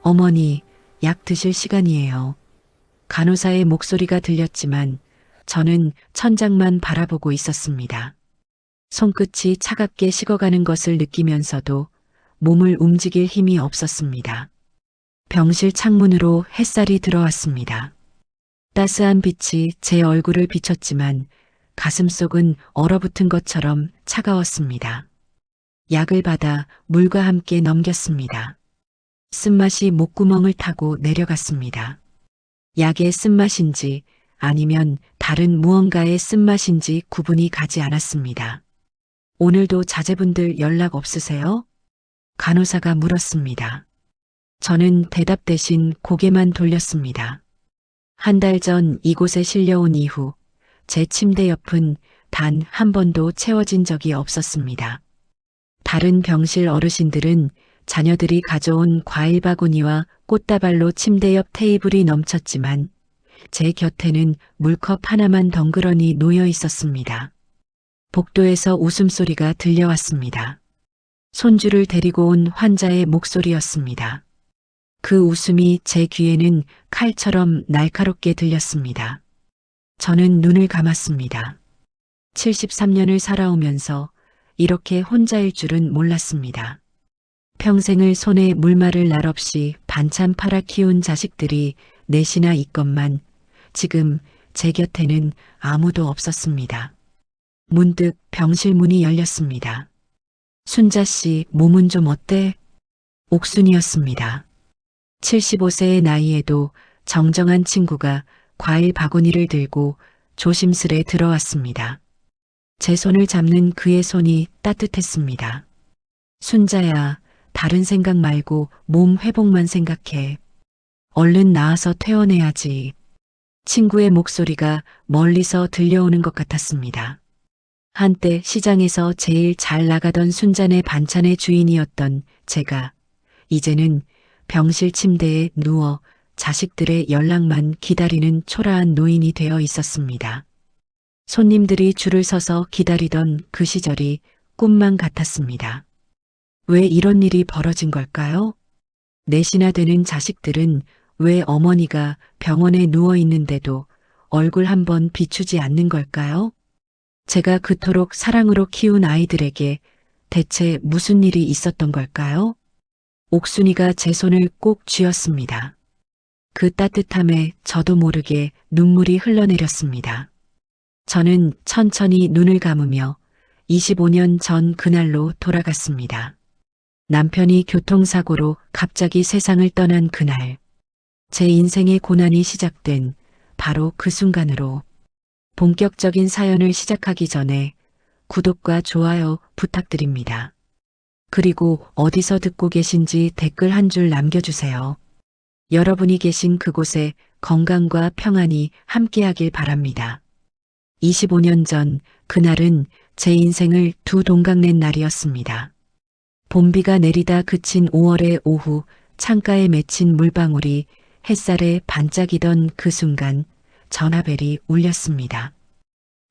어머니, 약 드실 시간이에요. 간호사의 목소리가 들렸지만 저는 천장만 바라보고 있었습니다. 손끝이 차갑게 식어가는 것을 느끼면서도 몸을 움직일 힘이 없었습니다. 병실 창문으로 햇살이 들어왔습니다. 따스한 빛이 제 얼굴을 비쳤지만 가슴속은 얼어붙은 것처럼 차가웠습니다. 약을 받아 물과 함께 넘겼습니다. 쓴맛이 목구멍을 타고 내려갔습니다. 약의 쓴맛인지 아니면 다른 무언가의 쓴맛인지 구분이 가지 않았습니다. 오늘도 자제분들 연락 없으세요? 간호사가 물었습니다. 저는 대답 대신 고개만 돌렸습니다. 한 달 전 이곳에 실려온 이후 제 침대 옆은 단 한 번도 채워진 적이 없었습니다. 다른 병실 어르신들은 자녀들이 가져온 과일 바구니와 꽃다발로 침대 옆 테이블이 넘쳤지만 제 곁에는 물컵 하나만 덩그러니 놓여 있었습니다. 복도에서 웃음소리가 들려왔습니다. 손주를 데리고 온 환자의 목소리였습니다. 그 웃음이 제 귀에는 칼처럼 날카롭게 들렸습니다. 저는 눈을 감았습니다. 73년을 살아오면서 이렇게 혼자일 줄은 몰랐습니다. 평생을 손에 물말을 날 없이 반찬 팔아 키운 자식들이 넷이나 있건만 지금 제 곁에는 아무도 없었습니다. 문득 병실 문이 열렸습니다. 순자 씨 몸은 좀 어때? 옥순이었습니다. 75세의 나이에도 정정한 친구가 과일 바구니를 들고 조심스레 들어왔습니다. 제 손을 잡는 그의 손이 따뜻했습니다. 순자야, 다른 생각 말고 몸 회복만 생각해. 얼른 나아서 퇴원해야지. 친구의 목소리가 멀리서 들려오는 것 같았습니다. 한때 시장에서 제일 잘 나가던 순잔의 반찬의 주인이었던 제가 이제는 병실 침대에 누워 자식들의 연락만 기다리는 초라한 노인이 되어 있었습니다. 손님들이 줄을 서서 기다리던 그 시절이 꿈만 같았습니다. 왜 이런 일이 벌어진 걸까요? 넷이나 되는 자식들은 왜 어머니가 병원에 누워 있는데도 얼굴 한번 비추지 않는 걸까요? 제가 그토록 사랑으로 키운 아이들에게 대체 무슨 일이 있었던 걸까요? 옥순이가 제 손을 꼭 쥐었습니다. 그 따뜻함에 저도 모르게 눈물이 흘러내렸습니다. 저는 천천히 눈을 감으며 25년 전 그날로 돌아갔습니다. 남편이 교통사고로 갑자기 세상을 떠난 그날, 제 인생의 고난이 시작된 바로 그 순간으로 본격적인 사연을 시작하기 전에 구독과 좋아요 부탁드립니다. 그리고 어디서 듣고 계신지 댓글 한 줄 남겨주세요. 여러분이 계신 그곳에 건강과 평안이 함께하길 바랍니다. 25년 전 그날은 제 인생을 두 동강낸 날이었습니다. 봄비가 내리다 그친 5월의 오후 창가에 맺힌 물방울이 햇살에 반짝이던 그 순간 전화벨이 울렸습니다.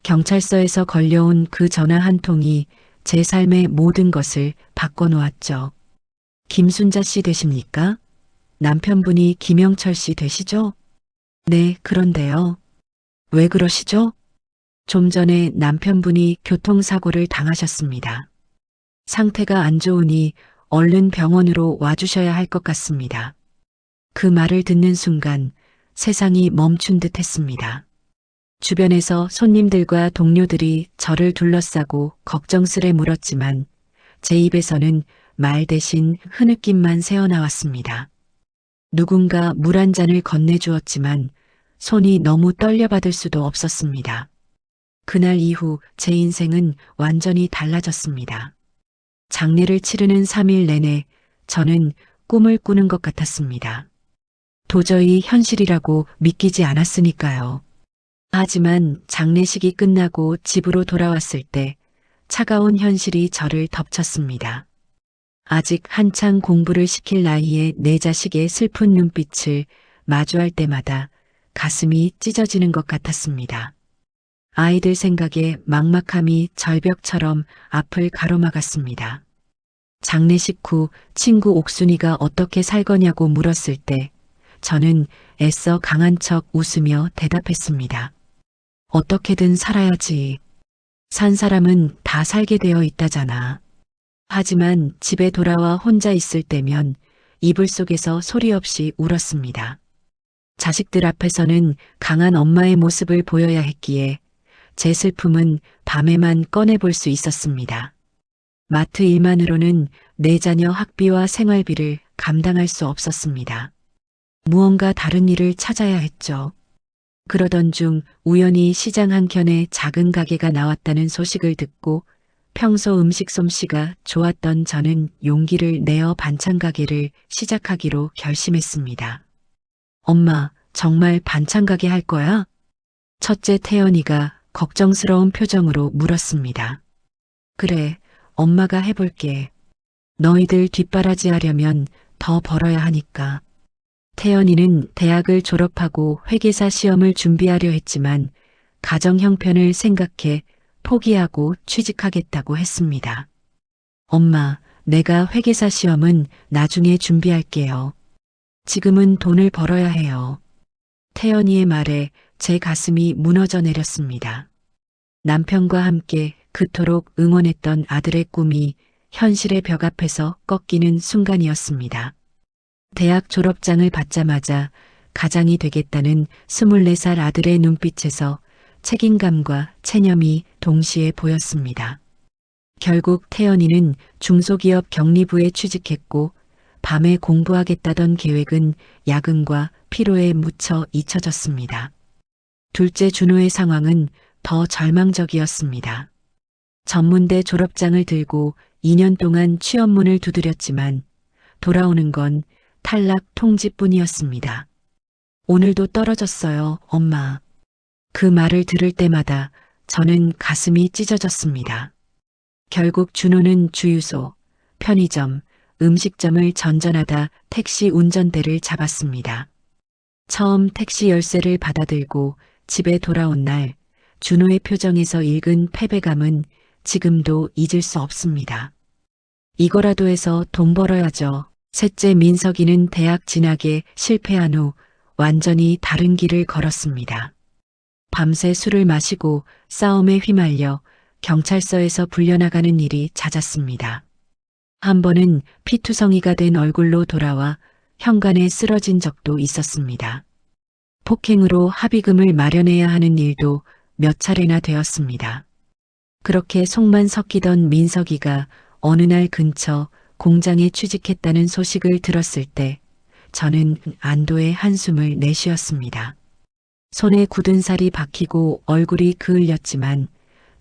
경찰서에서 걸려온 그 전화 한 통이 제 삶의 모든 것을 바꿔놓았죠. 김순자 씨 되십니까? 남편분이 김영철 씨 되시죠? 네, 그런데요. 왜 그러시죠? 좀 전에 남편분이 교통사고를 당하셨습니다. 상태가 안 좋으니 얼른 병원으로 와주셔야 할 것 같습니다. 그 말을 듣는 순간 세상이 멈춘 듯 했습니다. 주변에서 손님들과 동료들이 저를 둘러싸고 걱정스레 물었지만 제 입에서는 말 대신 흐느낌만 새어나왔습니다. 누군가 물 한 잔을 건네주었지만 손이 너무 떨려받을 수도 없었습니다. 그날 이후 제 인생은 완전히 달라졌습니다. 장례를 치르는 3일 내내 저는 꿈을 꾸는 것 같았습니다. 도저히 현실이라고 믿기지 않았으니까요. 하지만 장례식이 끝나고 집으로 돌아왔을 때 차가운 현실이 저를 덮쳤습니다. 아직 한창 공부를 시킬 나이에 내 자식의 슬픈 눈빛을 마주할 때마다 가슴이 찢어지는 것 같았습니다. 아이들 생각에 막막함이 절벽처럼 앞을 가로막았습니다. 장례식 후 친구 옥순이가 어떻게 살거냐고 물었을 때 저는 애써 강한 척 웃으며 대답했습니다. 어떻게든 살아야지. 산 사람은 다 살게 되어 있다잖아. 하지만 집에 돌아와 혼자 있을 때면 이불 속에서 소리 없이 울었습니다. 자식들 앞에서는 강한 엄마의 모습을 보여야 했기에 제 슬픔은 밤에만 꺼내볼 수 있었습니다. 마트 일만으로는 내 자녀 학비와 생활비를 감당할 수 없었습니다. 무언가 다른 일을 찾아야 했죠. 그러던 중 우연히 시장 한켠에 작은 가게가 나왔다는 소식을 듣고 평소 음식 솜씨가 좋았던 저는 용기를 내어 반찬 가게를 시작하기로 결심했습니다. 엄마, 정말 반찬 가게 할 거야? 첫째 태연이가 걱정스러운 표정으로 물었습니다. 그래, 엄마가 해볼게. 너희들 뒷바라지 하려면 더 벌어야 하니까. 태연이는 대학을 졸업하고 회계사 시험을 준비하려 했지만 가정 형편을 생각해 포기하고 취직하겠다고 했습니다. 엄마, 내가 회계사 시험은 나중에 준비할게요. 지금은 돈을 벌어야 해요. 태연이의 말에 제 가슴이 무너져 내렸습니다. 남편과 함께 그토록 응원했던 아들의 꿈이 현실의 벽 앞에서 꺾이는 순간이었습니다. 대학 졸업장을 받자마자 가장이 되겠다는 24살 아들의 눈빛에서 책임감과 체념이 동시에 보였습니다. 결국 태연이는 중소기업 경리부에 취직했고 밤에 공부하겠다던 계획은 야근과 피로에 묻혀 잊혀졌습니다. 둘째 준호의 상황은 더 절망적이었습니다. 전문대 졸업장을 들고 2년 동안 취업문을 두드렸지만 돌아오는 건 탈락 통지뿐이었습니다. 오늘도 떨어졌어요, 엄마. 그 말을 들을 때마다 저는 가슴이 찢어졌습니다. 결국 준호는 주유소, 편의점, 음식점을 전전하다 택시 운전대를 잡았습니다. 처음 택시 열쇠를 받아들고 집에 돌아온 날 준호의 표정에서 읽은 패배감은 지금도 잊을 수 없습니다. 이거라도 해서 돈 벌어야죠. 셋째 민석이는 대학 진학에 실패한 후 완전히 다른 길을 걸었습니다. 밤새 술을 마시고 싸움에 휘말려 경찰서에서 불려나가는 일이 잦았습니다. 한 번은 피투성이가 된 얼굴로 돌아와 현관에 쓰러진 적도 있었습니다. 폭행으로 합의금을 마련해야 하는 일도 몇 차례나 되었습니다. 그렇게 속만 섞이던 민석이가 어느 날 근처 공장에 취직했다는 소식을 들었을 때 저는 안도의 한숨을 내쉬었습니다. 손에 굳은 살이 박히고 얼굴이 그을렸지만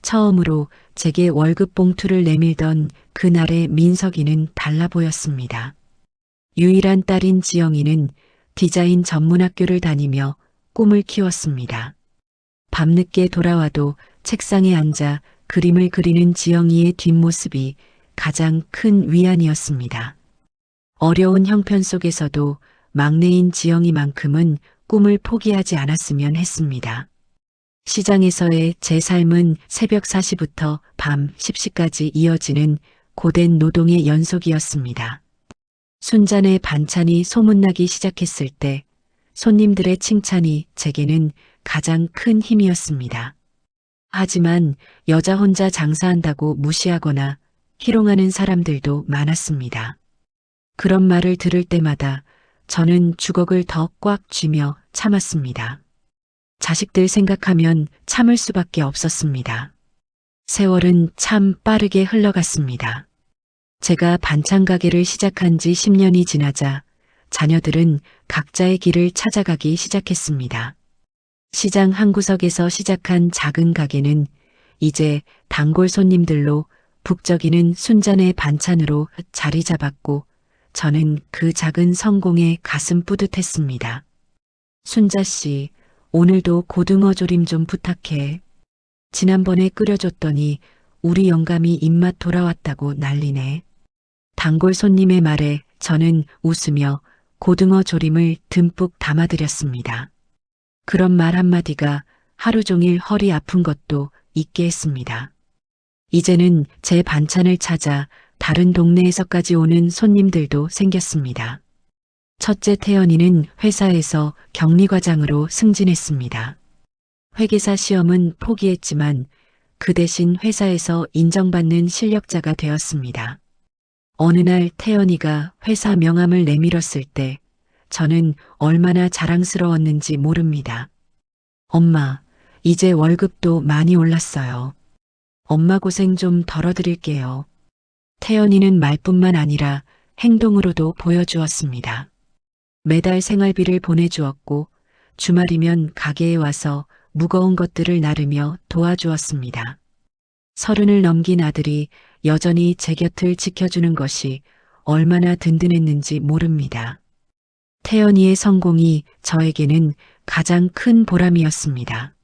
처음으로 제게 월급 봉투를 내밀던 그날의 민석이는 달라 보였습니다. 유일한 딸인 지영이는 디자인 전문학교를 다니며 꿈을 키웠습니다. 밤늦게 돌아와도 책상에 앉아 그림을 그리는 지영이의 뒷모습이 가장 큰 위안이었습니다. 어려운 형편 속에서도 막내인 지영이만큼은 꿈을 포기하지 않았으면 했습니다. 시장에서의 제 삶은 새벽 4시부터 밤 10시까지 이어지는 고된 노동의 연속이었습니다. 순잔의 반찬이 소문나기 시작했을 때 손님들의 칭찬이 제게는 가장 큰 힘이었습니다. 하지만 여자 혼자 장사한다고 무시하거나 희롱하는 사람들도 많았습니다. 그런 말을 들을 때마다 저는 주걱을 더 꽉 쥐며 참았습니다. 자식들 생각하면 참을 수밖에 없었습니다. 세월은 참 빠르게 흘러갔습니다. 제가 반찬 가게를 시작한 지 10년이 지나자 자녀들은 각자의 길을 찾아가기 시작했습니다. 시장 한 구석에서 시작한 작은 가게는 이제 단골 손님들로 북적이는 순잔의 반찬으로 자리 잡았고 저는 그 작은 성공에 가슴 뿌듯했습니다. 순자 씨, 오늘도 고등어 조림 좀 부탁해. 지난번에 끓여줬더니 우리 영감이 입맛 돌아왔다고 난리네. 단골 손님의 말에 저는 웃으며 고등어 조림을 듬뿍 담아드렸습니다. 그런 말 한마디가 하루 종일 허리 아픈 것도 잊게 했습니다. 이제는 제 반찬을 찾아 다른 동네에서까지 오는 손님들도 생겼습니다. 첫째 태연이는 회사에서 격리과장으로 승진했습니다. 회계사 시험은 포기했지만 그 대신 회사에서 인정받는 실력자가 되었습니다. 어느 날 태연이가 회사 명함을 내밀었을 때 저는 얼마나 자랑스러웠는지 모릅니다. 엄마, 이제 월급도 많이 올랐어요. 엄마 고생 좀 덜어드릴게요. 태연이는 말뿐만 아니라 행동으로도 보여주었습니다. 매달 생활비를 보내주었고 주말이면 가게에 와서 무거운 것들을 나르며 도와주었습니다. 30을 넘긴 아들이 여전히 제 곁을 지켜주는 것이 얼마나 든든했는지 모릅니다. 태연이의 성공이 저에게는 가장 큰 보람이었습니다.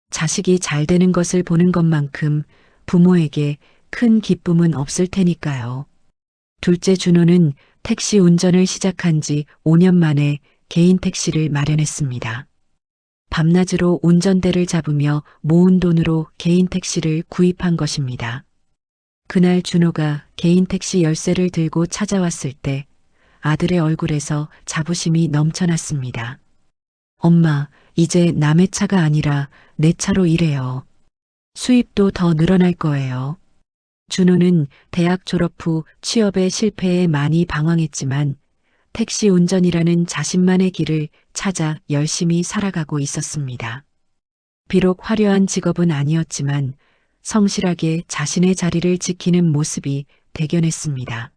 자식이 잘 되는 것을 보는 것만큼 부모에게 큰 기쁨은 없을 테니까요. 둘째 준호는 택시 운전을 시작한 지 5년 만에 개인 택시를 마련했습니다. 밤낮으로 운전대를 잡으며 모은 돈으로 개인 택시를 구입한 것입니다. 그날 준호가 개인 택시 열쇠를 들고 찾아왔을 때 아들의 얼굴에서 자부심이 넘쳐났습니다. 엄마, 이제 남의 차가 아니라 내 차로 일해요. 수입도 더 늘어날 거예요. 준호는 대학 졸업 후 취업에 실패해 많이 방황했지만 택시 운전이라는 자신만의 길을 찾아 열심히 살아가고 있었습니다. 비록 화려한 직업은 아니었지만 성실하게 자신의 자리를 지키는 모습이 대견했습니다.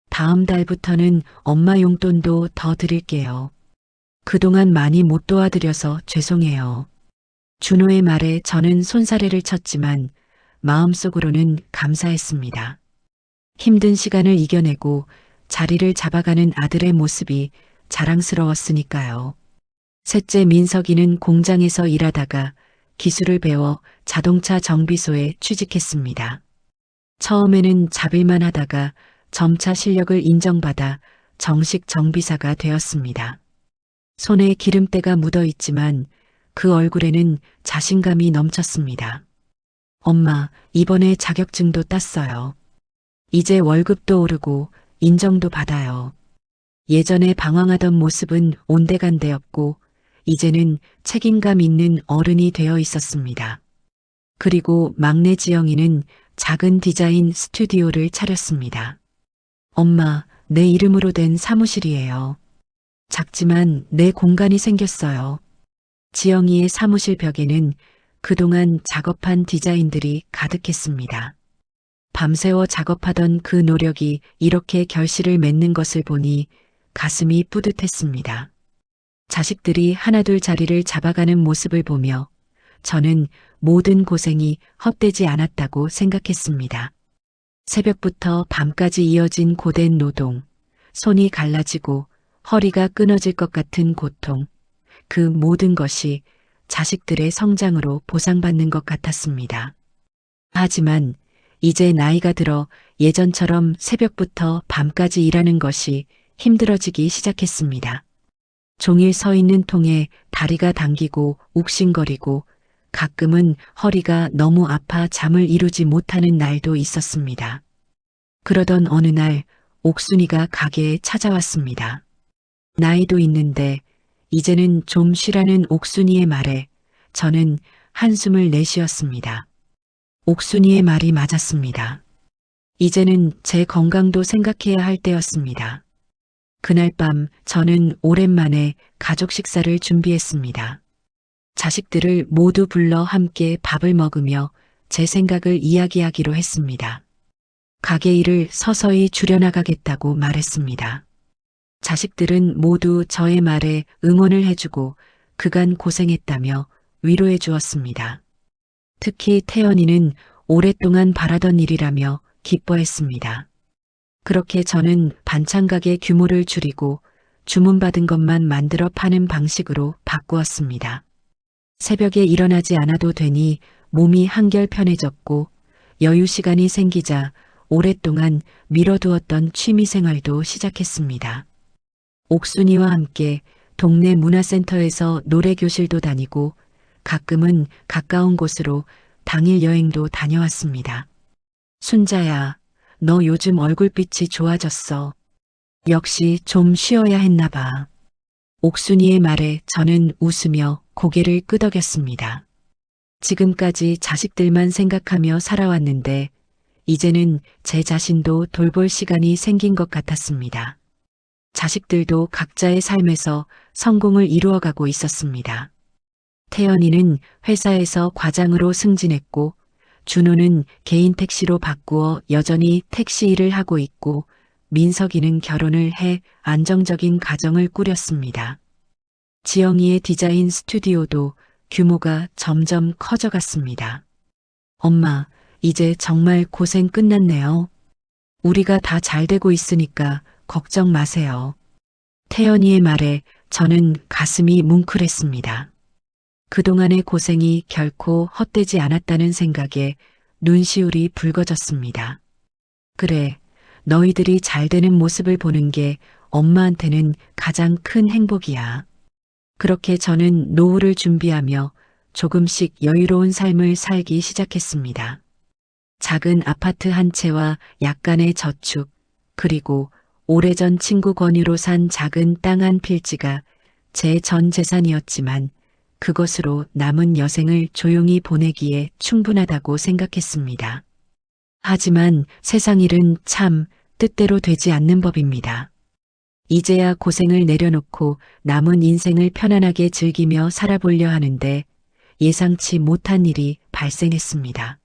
다음 달부터는 엄마 용돈도 더 드릴게요. 그동안 많이 못 도와드려서 죄송해요. 준호의 말에 저는 손사래를 쳤지만 마음속으로는 감사했습니다. 힘든 시간을 이겨내고 자리를 잡아가는 아들의 모습이 자랑스러웠으니까요. 셋째 민석이는 공장에서 일하다가 기술을 배워 자동차 정비소에 취직했습니다. 처음에는 잡일만 하다가 점차 실력을 인정받아 정식 정비사가 되었습니다. 손에 기름때가 묻어 있지만 그 얼굴에는 자신감이 넘쳤습니다. 엄마, 이번에 자격증도 땄어요. 이제 월급도 오르고 인정도 받아요. 예전에 방황하던 모습은 온데간데였고 이제는 책임감 있는 어른이 되어 있었습니다. 그리고 막내 지영이는 작은 디자인 스튜디오를 차렸습니다. 엄마, 내 이름으로 된 사무실이에요. 작지만 내 공간이 생겼어요. 지영이의 사무실 벽에는 그동안 작업한 디자인들이 가득했습니다. 밤새워 작업하던 그 노력이 이렇게 결실을 맺는 것을 보니 가슴이 뿌듯했습니다. 자식들이 하나둘 자리를 잡아가는 모습을 보며 저는 모든 고생이 헛되지 않았다고 생각했습니다. 새벽부터 밤까지 이어진 고된 노동, 손이 갈라지고 허리가 끊어질 것 같은 고통, 그 모든 것이 자식들의 성장으로 보상받는 것 같았습니다. 하지만 이제 나이가 들어 예전처럼 새벽부터 밤까지 일하는 것이 힘들어지기 시작했습니다. 종일 서 있는 통에 다리가 당기고 욱신거리고 가끔은 허리가 너무 아파 잠을 이루지 못하는 날도 있었습니다. 그러던 어느 날 옥순이가 가게에 찾아왔습니다. 나이도 있는데 이제는 좀 쉬라는 옥순이의 말에 저는 한숨을 내쉬었습니다. 옥순이의 말이 맞았습니다. 이제는 제 건강도 생각해야 할 때였습니다. 그날 밤 저는 오랜만에 가족 식사를 준비했습니다. 자식들을 모두 불러 함께 밥을 먹으며 제 생각을 이야기하기로 했습니다. 가게 일을 서서히 줄여나가겠다고 말했습니다. 자식들은 모두 저의 말에 응원을 해주고 그간 고생했다며 위로해 주었습니다. 특히 태연이는 오랫동안 바라던 일이라며 기뻐했습니다. 그렇게 저는 반찬 가게 규모를 줄이고 주문받은 것만 만들어 파는 방식으로 바꾸었습니다. 새벽에 일어나지 않아도 되니 몸이 한결 편해졌고 여유 시간이 생기자 오랫동안 미뤄두었던 취미생활도 시작했습니다. 옥순이와 함께 동네 문화센터에서 노래교실도 다니고 가끔은 가까운 곳으로 당일 여행도 다녀왔습니다. 순자야, 너 요즘 얼굴빛이 좋아졌어. 역시 좀 쉬어야 했나 봐. 옥순이의 말에 저는 웃으며 고개를 끄덕였습니다. 지금까지 자식들만 생각하며 살아왔는데 이제는 제 자신도 돌볼 시간이 생긴 것 같았습니다. 자식들도 각자의 삶에서 성공을 이루어가고 있었습니다. 태연이는 회사에서 과장으로 승진했고 준호는 개인 택시로 바꾸어 여전히 택시 일을 하고 있고 민석이는 결혼을 해 안정적인 가정을 꾸렸습니다. 지영이의 디자인 스튜디오도 규모가 점점 커져갔습니다. 엄마, 이제 정말 고생 끝났네요. 우리가 다 잘 되고 있으니까 걱정 마세요. 태연이의 말에 저는 가슴이 뭉클했습니다. 그동안의 고생이 결코 헛되지 않았다는 생각에 눈시울이 붉어졌습니다. 그래, 너희들이 잘 되는 모습을 보는 게 엄마한테는 가장 큰 행복이야. 그렇게 저는 노후를 준비하며 조금씩 여유로운 삶을 살기 시작했습니다. 작은 아파트 한 채와 약간의 저축, 그리고 오래전 친구 권유로 산 작은 땅 한 필지가 제 전 재산이었지만 그것으로 남은 여생을 조용히 보내기에 충분하다고 생각했습니다. 하지만 세상 일은 참 뜻대로 되지 않는 법입니다. 이제야 고생을 내려놓고 남은 인생을 편안하게 즐기며 살아보려 하는데 예상치 못한 일이 발생했습니다.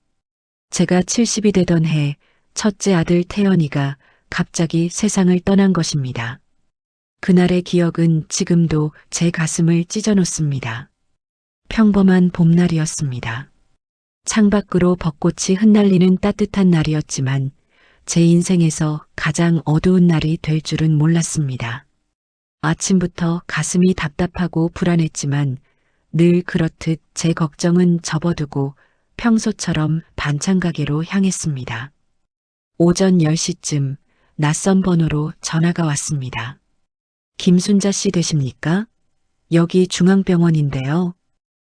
제가 70이 되던 해 첫째 아들 태연이가 갑자기 세상을 떠난 것입니다. 그날의 기억은 지금도 제 가슴을 찢어놓습니다. 평범한 봄날이었습니다. 창밖으로 벚꽃이 흩날리는 따뜻한 날이었지만 제 인생에서 가장 어두운 날이 될 줄은 몰랐습니다. 아침부터 가슴이 답답하고 불안했지만 늘 그렇듯 제 걱정은 접어두고 평소처럼 반찬 가게로 향했습니다. 오전 10시쯤 낯선 번호로 전화가 왔습니다. 김순자 씨 되십니까? 여기 중앙병원인데요.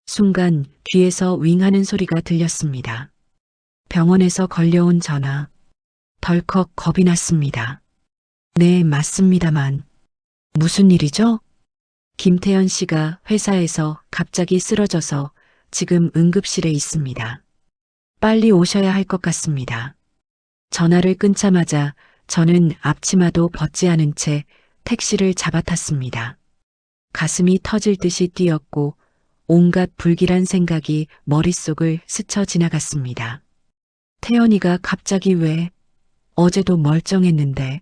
순간 귀에서 윙하는 소리가 들렸습니다. 병원에서 걸려온 전화. 덜컥 겁이 났습니다. 네, 맞습니다만. 무슨 일이죠? 김태연 씨가 회사에서 갑자기 쓰러져서 지금 응급실에 있습니다. 빨리 오셔야 할 것 같습니다. 전화를 끊자마자 저는 앞치마도 벗지 않은 채 택시를 잡아탔습니다. 가슴이 터질 듯이 뛰었고 온갖 불길한 생각이 머릿속을 스쳐 지나갔습니다. 태연이가 갑자기 왜? 어제도 멀쩡했는데.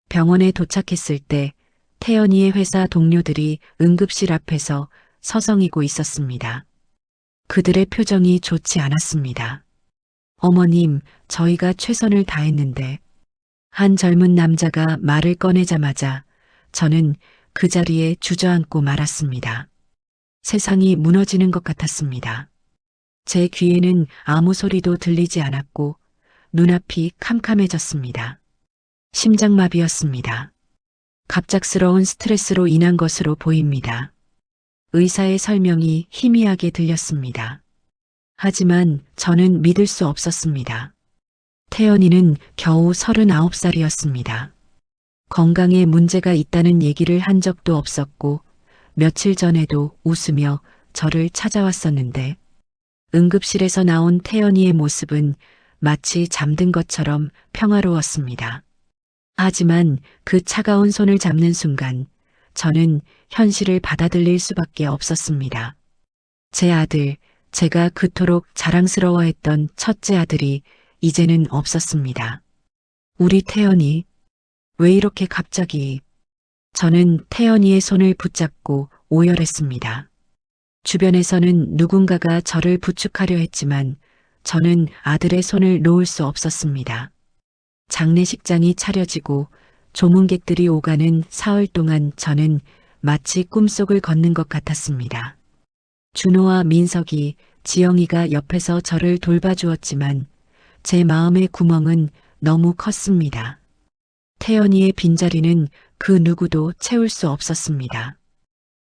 병원에 도착했을 때 태연이의 회사 동료들이 응급실 앞에서 서성이고 있었습니다. 그들의 표정이 좋지 않았습니다. 어머님, 저희가 최선을 다했는데. 한 젊은 남자가 말을 꺼내자마자 저는 그 자리에 주저앉고 말았습니다. 세상이 무너지는 것 같았습니다. 제 귀에는 아무 소리도 들리지 않았고 눈앞이 캄캄해졌습니다. 심장마비였습니다. 갑작스러운 스트레스로 인한 것으로 보입니다. 의사의 설명이 희미하게 들렸습니다. 하지만 저는 믿을 수 없었습니다. 태연이는 겨우 39살이었습니다. 건강에 문제가 있다는 얘기를 한 적도 없었고 며칠 전에도 웃으며 저를 찾아왔었는데 응급실에서 나온 태연이의 모습은 마치 잠든 것처럼 평화로웠습니다. 하지만 그 차가운 손을 잡는 순간 저는 현실을 받아들일 수밖에 없었습니다. 제 아들, 제가 그토록 자랑스러워했던 첫째 아들이 이제는 없었습니다. 우리 태연이 왜 이렇게 갑자기. 저는 태연이의 손을 붙잡고 오열했습니다. 주변에서는 누군가가 저를 부축하려 했지만 저는 아들의 손을 놓을 수 없었습니다. 장례식장이 차려지고 조문객들이 오가는 사흘 동안 저는 마치 꿈속을 걷는 것 같았습니다. 준호와 민석이, 지영이가 옆에서 저를 돌봐주었지만 제 마음의 구멍은 너무 컸습니다. 태연이의 빈자리는 그 누구도 채울 수 없었습니다.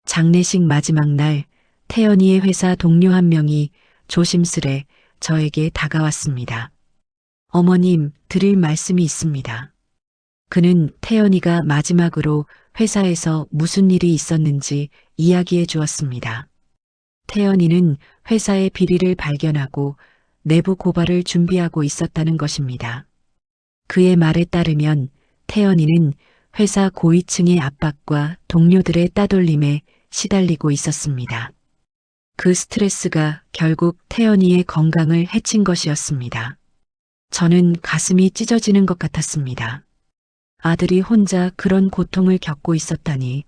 장례식 마지막 날 태연이의 회사 동료 한 명이 조심스레 저에게 다가왔습니다. 어머님, 드릴 말씀이 있습니다. 그는 태연이가 마지막으로 회사에서 무슨 일이 있었는지 이야기해 주었습니다. 태연이는 회사의 비리를 발견하고 내부 고발을 준비하고 있었다는 것입니다. 그의 말에 따르면 태연이는 회사 고위층의 압박과 동료들의 따돌림에 시달리고 있었습니다. 그 스트레스가 결국 태연이의 건강을 해친 것이었습니다. 저는 가슴이 찢어지는 것 같았습니다. 아들이 혼자 그런 고통을 겪고 있었다니.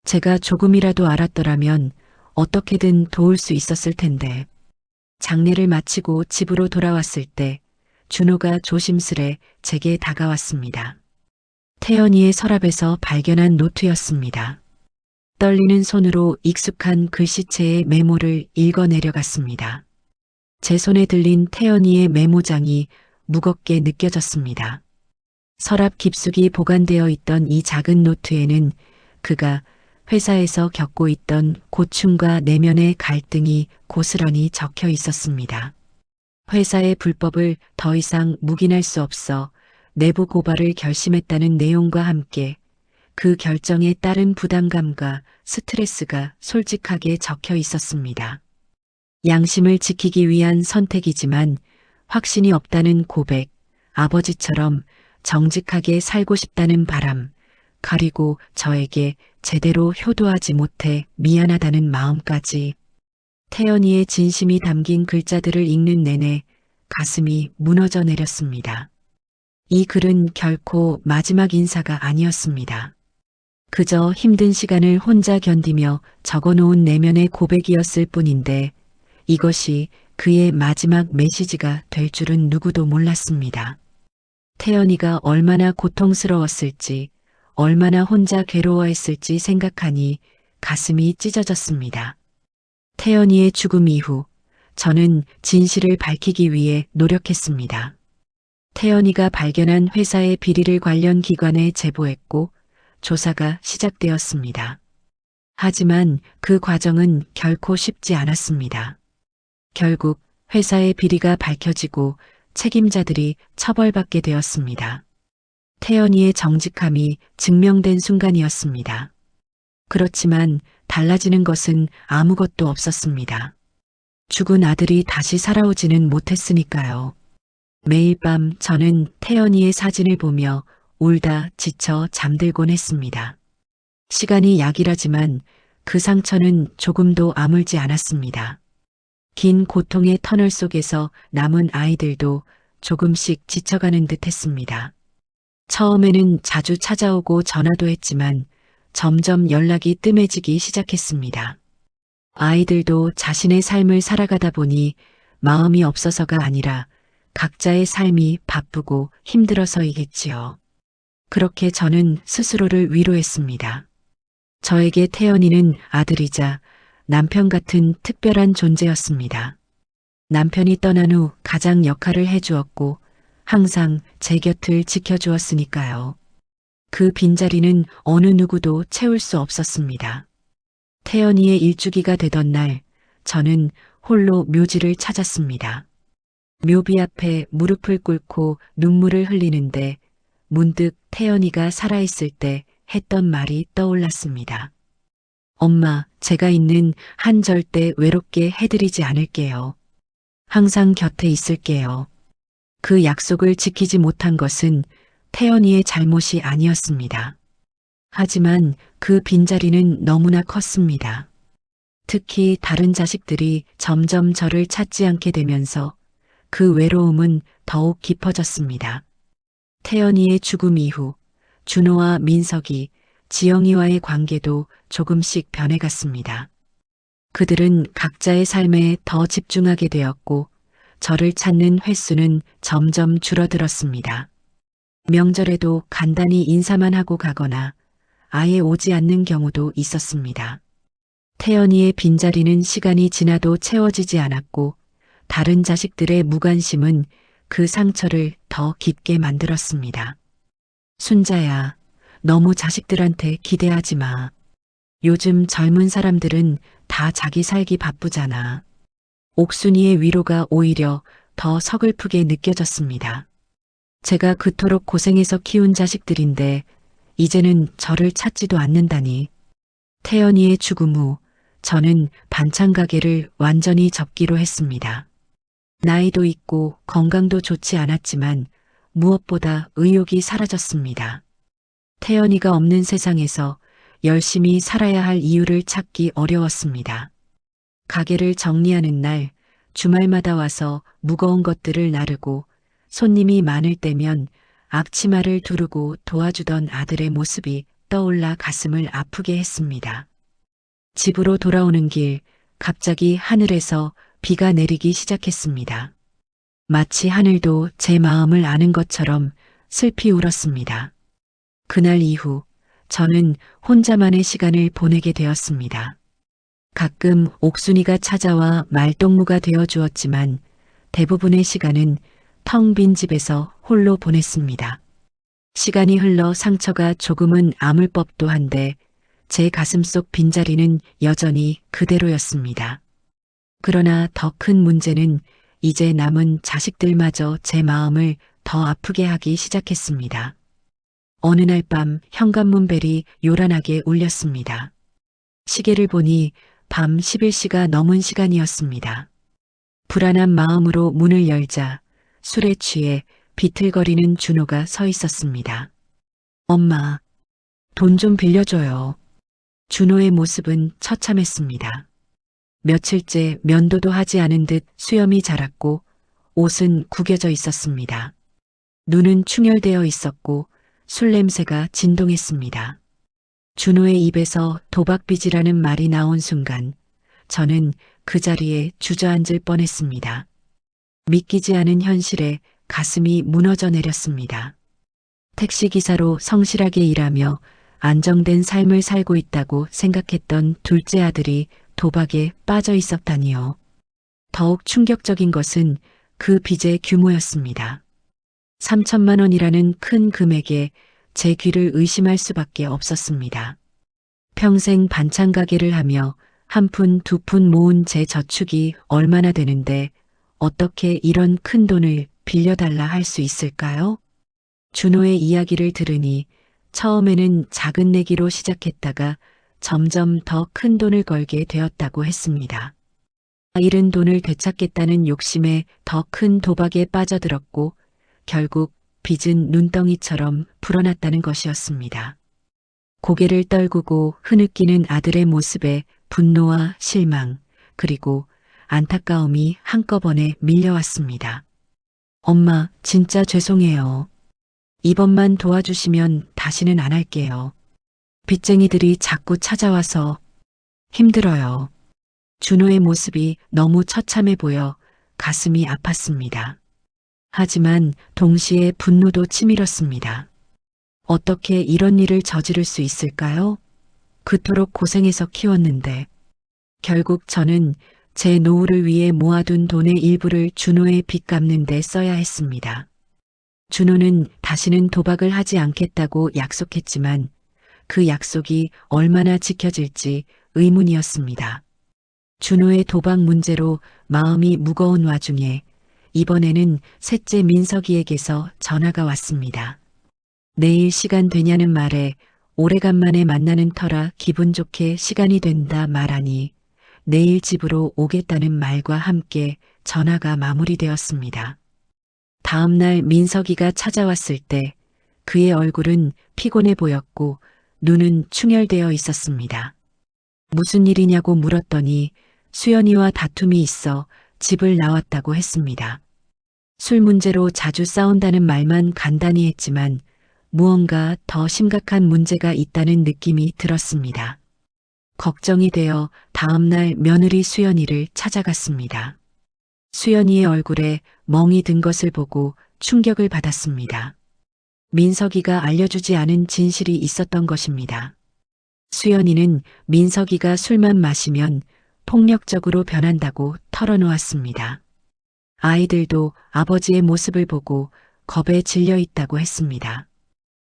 제가 조금이라도 알았더라면 어떻게든 도울 수 있었을 텐데. 장례를 마치고 집으로 돌아왔을 때 준호가 조심스레 제게 다가왔습니다. 태연이의 서랍에서 발견한 노트였습니다. 떨리는 손으로 익숙한 글씨체의 메모를 읽어 내려갔습니다. 제 손에 들린 태연이의 메모장이 무겁게 느껴졌습니다. 서랍 깊숙이 보관되어 있던 이 작은 노트에는 그가 회사에서 겪고 있던 고충과 내면의 갈등이 고스란히 적혀 있었습니다. 회사의 불법을 더 이상 묵인할 수 없어 내부 고발을 결심했다는 내용과 함께 그 결정에 따른 부담감과 스트레스가 솔직하게 적혀 있었습니다. 양심을 지키기 위한 선택이지만 확신이 없다는 고백, 아버지처럼 정직하게 살고 싶다는 바람, 그리고 저에게 제대로 효도하지 못해 미안하다는 마음까지. 태연이의 진심이 담긴 글자들을 읽는 내내 가슴이 무너져 내렸습니다. 이 글은 결코 마지막 인사가 아니었습니다. 그저 힘든 시간을 혼자 견디며 적어놓은 내면의 고백이었을 뿐인데 이것이 그의 마지막 메시지가 될 줄은 누구도 몰랐습니다. 태연이가 얼마나 고통스러웠을지, 얼마나 혼자 괴로워했을지 생각하니 가슴이 찢어졌습니다. 태연이의 죽음 이후 저는 진실을 밝히기 위해 노력했습니다. 태연이가 발견한 회사의 비리를 관련 기관에 제보했고 조사가 시작되었습니다. 하지만 그 과정은 결코 쉽지 않았습니다. 결국 회사의 비리가 밝혀지고 책임자들이 처벌받게 되었습니다. 태연이의 정직함이 증명된 순간이었습니다. 그렇지만 달라지는 것은 아무것도 없었습니다. 죽은 아들이 다시 살아오지는 못했으니까요. 매일 밤 저는 태연이의 사진을 보며 울다 지쳐 잠들곤 했습니다. 시간이 약이라지만 그 상처는 조금도 아물지 않았습니다. 긴 고통의 터널 속에서 남은 아이들도 조금씩 지쳐가는 듯 했습니다. 처음에는 자주 찾아오고 전화도 했지만 점점 연락이 뜸해지기 시작했습니다. 아이들도 자신의 삶을 살아가다 보니 마음이 없어서가 아니라 각자의 삶이 바쁘고 힘들어서이겠지요. 그렇게 저는 스스로를 위로했습니다. 저에게 태연이는 아들이자 남편 같은 특별한 존재였습니다. 남편이 떠난 후 가장 역할을 해주었고 항상 제 곁을 지켜주었으니까요. 그 빈자리는 어느 누구도 채울 수 없었습니다. 태연이의 일주기가 되던 날 저는 홀로 묘지를 찾았습니다. 묘비 앞에 무릎을 꿇고 눈물을 흘리는데 문득 태연이가 살아있을 때 했던 말이 떠올랐습니다. 엄마, 제가 있는 한 절대 외롭게 해드리지 않을게요. 항상 곁에 있을게요. 그 약속을 지키지 못한 것은 태연이의 잘못이 아니었습니다. 하지만 그 빈자리는 너무나 컸습니다. 특히 다른 자식들이 점점 저를 찾지 않게 되면서 그 외로움은 더욱 깊어졌습니다. 태연이의 죽음 이후 준호와 민석이, 지영이와의 관계도 조금씩 변해갔습니다. 그들은 각자의 삶에 더 집중하게 되었고 저를 찾는 횟수는 점점 줄어들었습니다. 명절에도 간단히 인사만 하고 가거나 아예 오지 않는 경우도 있었습니다. 태연이의 빈자리는 시간이 지나도 채워지지 않았고 다른 자식들의 무관심은 그 상처를 더 깊게 만들었습니다. 순자야, 너무 자식들한테 기대하지 마. 요즘 젊은 사람들은 다 자기 살기 바쁘잖아. 옥순이의 위로가 오히려 더 서글프게 느껴졌습니다. 제가 그토록 고생해서 키운 자식들인데 이제는 저를 찾지도 않는다니. 태연이의 죽음 후 저는 반찬 가게를 완전히 접기로 했습니다. 나이도 있고 건강도 좋지 않았지만 무엇보다 의욕이 사라졌습니다. 태연이가 없는 세상에서 열심히 살아야 할 이유를 찾기 어려웠습니다. 가게를 정리하는 날 주말마다 와서 무거운 것들을 나르고 손님이 많을 때면 앞치마를 두르고 도와주던 아들의 모습이 떠올라 가슴을 아프게 했습니다. 집으로 돌아오는 길 갑자기 하늘에서 비가 내리기 시작했습니다. 마치 하늘도 제 마음을 아는 것처럼 슬피 울었습니다. 그날 이후 저는 혼자만의 시간을 보내게 되었습니다. 가끔 옥순이가 찾아와 말동무가 되어 주었지만 대부분의 시간은 텅 빈 집에서 홀로 보냈습니다. 시간이 흘러 상처가 조금은 아물 법도 한데 제 가슴속 빈자리는 여전히 그대로였습니다. 그러나 더 큰 문제는 이제 남은 자식들마저 제 마음을 더 아프게 하기 시작했습니다. 어느 날 밤 현관문 벨이 요란하게 울렸습니다. 시계를 보니 밤 11시가 넘은 시간이었습니다. 불안한 마음으로 문을 열자 술에 취해 비틀거리는 준호가 서 있었습니다. 엄마, 돈 좀 빌려줘요. 준호의 모습은 처참했습니다. 며칠째 면도도 하지 않은 듯 수염이 자랐고 옷은 구겨져 있었습니다. 눈은 충혈되어 있었고 술 냄새가 진동했습니다. 준호의 입에서 도박빚이라는 말이 나온 순간 저는 그 자리에 주저앉을 뻔했습니다. 믿기지 않은 현실에 가슴이 무너져 내렸습니다. 택시기사로 성실하게 일하며 안정된 삶을 살고 있다고 생각했던 둘째 아들이 도박에 빠져 있었다니요. 더욱 충격적인 것은 그 빚의 규모였습니다. 3천만 원이라는 큰 금액에 제 귀를 의심할 수밖에 없었습니다. 평생 반찬 가게를 하며 한 푼 두 푼 모은 제 저축이 얼마나 되는데 어떻게 이런 큰 돈을 빌려달라 할 수 있을까요? 준호의 이야기를 들으니 처음에는 작은 내기로 시작했다가 점점 더 큰 돈을 걸게 되었다고 했습니다. 잃은 돈을 되찾겠다는 욕심에 더 큰 도박에 빠져들었고 결국 빚은 눈덩이처럼 불어났다는 것이었습니다. 고개를 떨구고 흐느끼는 아들의 모습에 분노와 실망 그리고 안타까움이 한꺼번에 밀려왔습니다. 엄마, 진짜 죄송해요. 이번만 도와주시면 다시는 안 할게요. 빚쟁이들이 자꾸 찾아와서 힘들어요. 준호의 모습이 너무 처참해 보여 가슴이 아팠습니다. 하지만 동시에 분노도 치밀었습니다. 어떻게 이런 일을 저지를 수 있을까요? 그토록 고생해서 키웠는데. 결국 저는 제 노후를 위해 모아둔 돈의 일부를 준호의 빚 갚는 데 써야 했습니다. 준호는 다시는 도박을 하지 않겠다고 약속했지만 그 약속이 얼마나 지켜질지 의문이었습니다. 준호의 도박 문제로 마음이 무거운 와중에 이번에는 셋째 민석이에게서 전화가 왔습니다. 내일 시간 되냐는 말에 오래간만에 만나는 터라 기분 좋게 시간이 된다 말하니 내일 집으로 오겠다는 말과 함께 전화가 마무리되었습니다. 다음 날 민석이가 찾아왔을 때 그의 얼굴은 피곤해 보였고 눈은 충혈되어 있었습니다. 무슨 일이냐고 물었더니 수연이와 다툼이 있어 집을 나왔다고 했습니다. 술 문제로 자주 싸운다는 말만 간단히 했지만 무언가 더 심각한 문제가 있다는 느낌이 들었습니다. 걱정이 되어 다음날 며느리 수연이를 찾아갔습니다. 수연이의 얼굴에 멍이 든 것을 보고 충격을 받았습니다. 민석이가 알려주지 않은 진실이 있었던 것입니다. 수연이는 민석이가 술만 마시면 폭력적으로 변한다고 털어놓았습니다. 아이들도 아버지의 모습을 보고 겁에 질려 있다고 했습니다.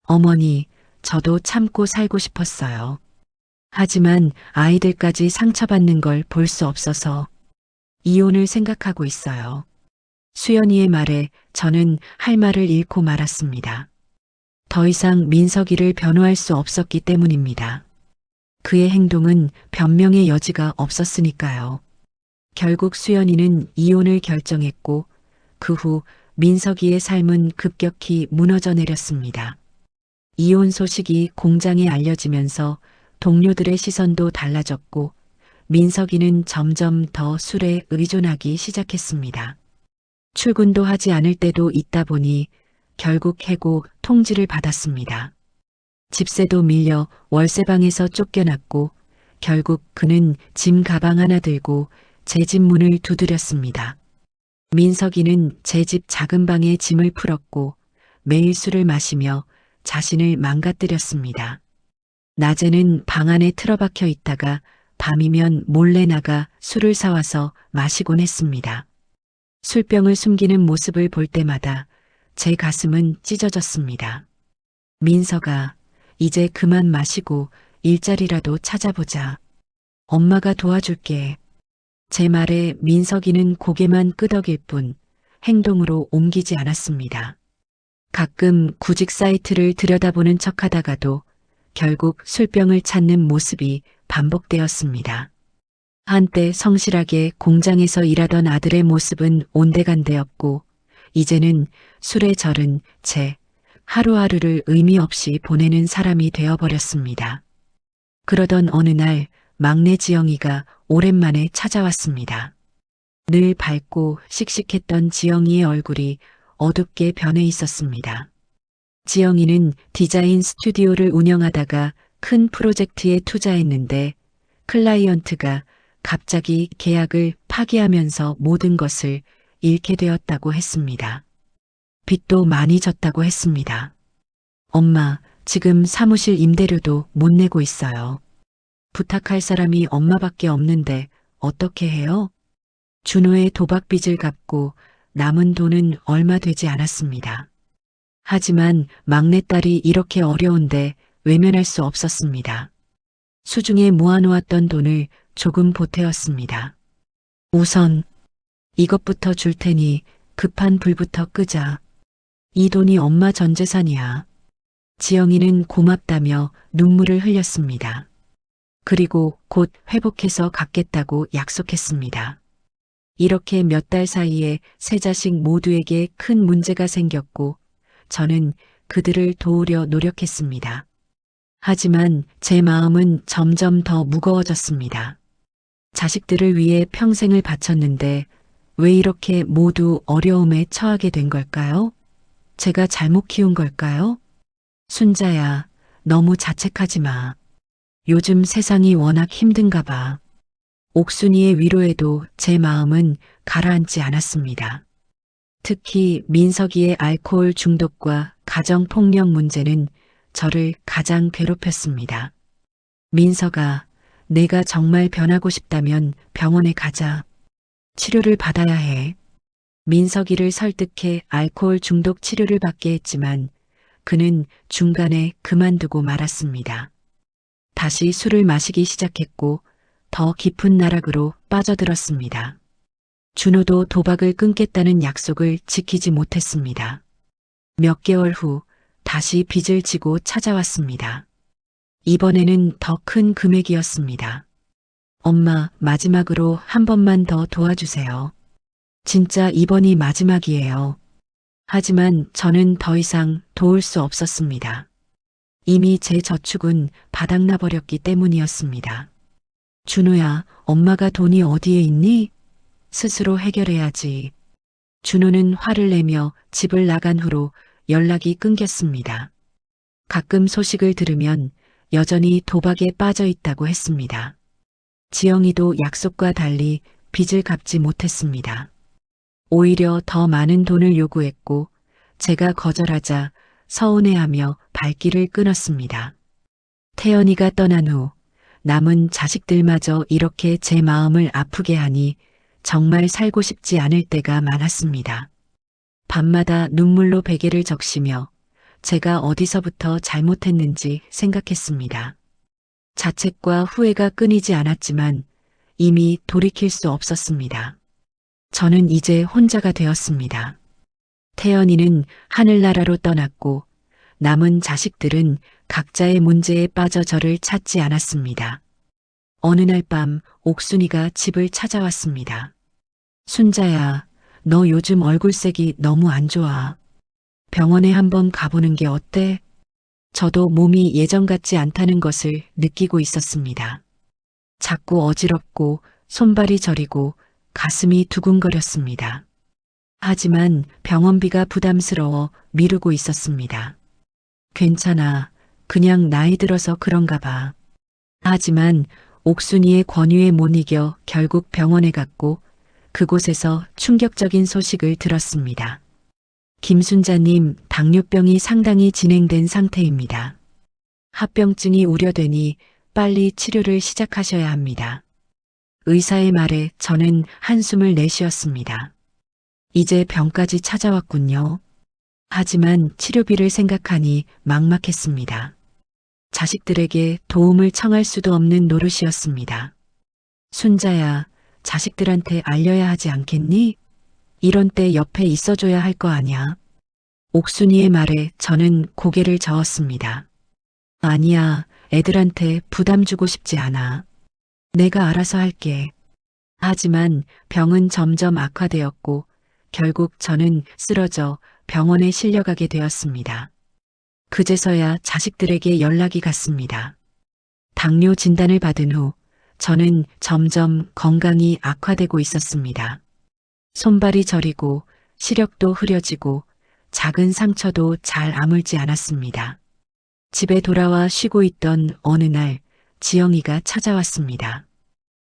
어머니, 저도 참고 살고 싶었어요. 하지만 아이들까지 상처받는 걸 볼 수 없어서 이혼을 생각하고 있어요. 수연이의 말에 저는 할 말을 잃고 말았습니다. 더 이상 민석이를 변호할 수 없었기 때문입니다. 그의 행동은 변명의 여지가 없었으니까요. 결국 수연이는 이혼을 결정했고 그 후 민석이의 삶은 급격히 무너져 내렸습니다. 이혼 소식이 공장에 알려지면서 동료들의 시선도 달라졌고 민석이는 점점 더 술에 의존하기 시작했습니다. 출근도 하지 않을 때도 있다 보니 결국 해고 통지를 받았습니다. 집세도 밀려 월세방에서 쫓겨났고 결국 그는 짐 가방 하나 들고 제 집 문을 두드렸습니다. 민석이는 제 집 작은 방에 짐을 풀었고 매일 술을 마시며 자신을 망가뜨렸습니다. 낮에는 방 안에 틀어박혀 있다가 밤이면 몰래 나가 술을 사와서 마시곤 했습니다. 술병을 숨기는 모습을 볼 때마다 제 가슴은 찢어졌습니다. 민석아, 이제 그만 마시고 일자리라도 찾아보자. 엄마가 도와줄게. 제 말에 민석이는 고개만 끄덕일 뿐 행동으로 옮기지 않았습니다. 가끔 구직 사이트를 들여다보는 척하다가도 결국 술병을 찾는 모습이 반복되었습니다. 한때 성실하게 공장에서 일하던 아들의 모습은 온데간데였고 이제는 술에 절은 제 하루하루를 의미 없이 보내는 사람이 되어버렸습니다. 그러던 어느 날 막내 지영이가 오랜만에 찾아왔습니다. 늘 밝고 씩씩했던 지영이의 얼굴이 어둡게 변해 있었습니다. 지영이는 디자인 스튜디오를 운영하다가 큰 프로젝트에 투자했는데 클라이언트가 갑자기 계약을 파기하면서 모든 것을 잃게 되었다고 했습니다. 빚도 많이 졌다고 했습니다. 엄마, 지금 사무실 임대료도 못 내고 있어요. 부탁할 사람이 엄마밖에 없는데 어떻게 해요? 준호의 도박빚을 갚고 남은 돈은 얼마 되지 않았습니다. 하지만 막내딸이 이렇게 어려운데 외면할 수 없었습니다. 수중에 모아놓았던 돈을 조금 보태었습니다. 우선 이것부터 줄 테니 급한 불부터 끄자. 이 돈이 엄마 전 재산이야. 지영이는 고맙다며 눈물을 흘렸습니다. 그리고 곧 회복해서 갚겠다고 약속했습니다. 이렇게 몇 달 사이에 세 자식 모두에게 큰 문제가 생겼고 저는 그들을 도우려 노력했습니다. 하지만 제 마음은 점점 더 무거워졌습니다. 자식들을 위해 평생을 바쳤는데 왜 이렇게 모두 어려움에 처하게 된 걸까요? 제가 잘못 키운 걸까요? 순자야, 너무 자책하지 마. 요즘 세상이 워낙 힘든가 봐. 옥순이의 위로에도 제 마음은 가라앉지 않았습니다. 특히 민석이의 알코올 중독과 가정폭력 문제는 저를 가장 괴롭혔습니다. 민석아, 내가 정말 변하고 싶다면 병원에 가자. 치료를 받아야 해. 민석이를 설득해 알코올 중독 치료를 받게 했지만 그는 중간에 그만두고 말았습니다. 다시 술을 마시기 시작했고 더 깊은 나락으로 빠져들었습니다. 준호도 도박을 끊겠다는 약속을 지키지 못했습니다. 몇 개월 후 다시 빚을 지고 찾아왔습니다. 이번에는 더 큰 금액이었습니다. 엄마, 마지막으로 한 번만 더 도와주세요. 진짜 이번이 마지막이에요. 하지만 저는 더 이상 도울 수 없었습니다. 이미 제 저축은 바닥나 버렸기 때문이었습니다. 준호야, 엄마가 돈이 어디에 있니? 스스로 해결해야지. 준호는 화를 내며 집을 나간 후로 연락이 끊겼습니다. 가끔 소식을 들으면 여전히 도박에 빠져 있다고 했습니다. 지영이도 약속과 달리 빚을 갚지 못했습니다. 오히려 더 많은 돈을 요구했고 제가 거절하자 서운해하며 발길을 끊었습니다. 태연이가 떠난 후 남은 자식들마저 이렇게 제 마음을 아프게 하니 정말 살고 싶지 않을 때가 많았습니다. 밤마다 눈물로 베개를 적시며 제가 어디서부터 잘못했는지 생각했습니다. 자책과 후회가 끊이지 않았지만 이미 돌이킬 수 없었습니다. 저는 이제 혼자가 되었습니다. 태연이는 하늘나라로 떠났고 남은 자식들은 각자의 문제에 빠져 저를 찾지 않았습니다. 어느 날 밤 옥순이가 집을 찾아왔습니다. 순자야, 너 요즘 얼굴색이 너무 안 좋아. 병원에 한번 가보는 게 어때? 저도 몸이 예전 같지 않다는 것을 느끼고 있었습니다. 자꾸 어지럽고 손발이 저리고 가슴이 두근거렸습니다. 하지만 병원비가 부담스러워 미루고 있었습니다. 괜찮아. 그냥 나이 들어서 그런가 봐. 하지만 옥순이의 권유에 못 이겨 결국 병원에 갔고 그곳에서 충격적인 소식을 들었습니다. 김순자님, 당뇨병이 상당히 진행된 상태입니다. 합병증이 우려되니 빨리 치료를 시작하셔야 합니다. 의사의 말에 저는 한숨을 내쉬었습니다. 이제 병까지 찾아왔군요. 하지만 치료비를 생각하니 막막했습니다. 자식들에게 도움을 청할 수도 없는 노릇이었습니다. 순자야, 자식들한테 알려야 하지 않겠니? 이런 때 옆에 있어줘야 할 거 아냐. 옥순이의 말에 저는 고개를 저었습니다. 아니야, 애들한테 부담 주고 싶지 않아. 내가 알아서 할게. 하지만 병은 점점 악화되었고 결국 저는 쓰러져 병원에 실려가게 되었습니다. 그제서야 자식들에게 연락이 갔습니다. 당뇨 진단을 받은 후 저는 점점 건강이 악화되고 있었습니다. 손발이 저리고 시력도 흐려지고 작은 상처도 잘 아물지 않았습니다. 집에 돌아와 쉬고 있던 어느 날 지영이가 찾아왔습니다.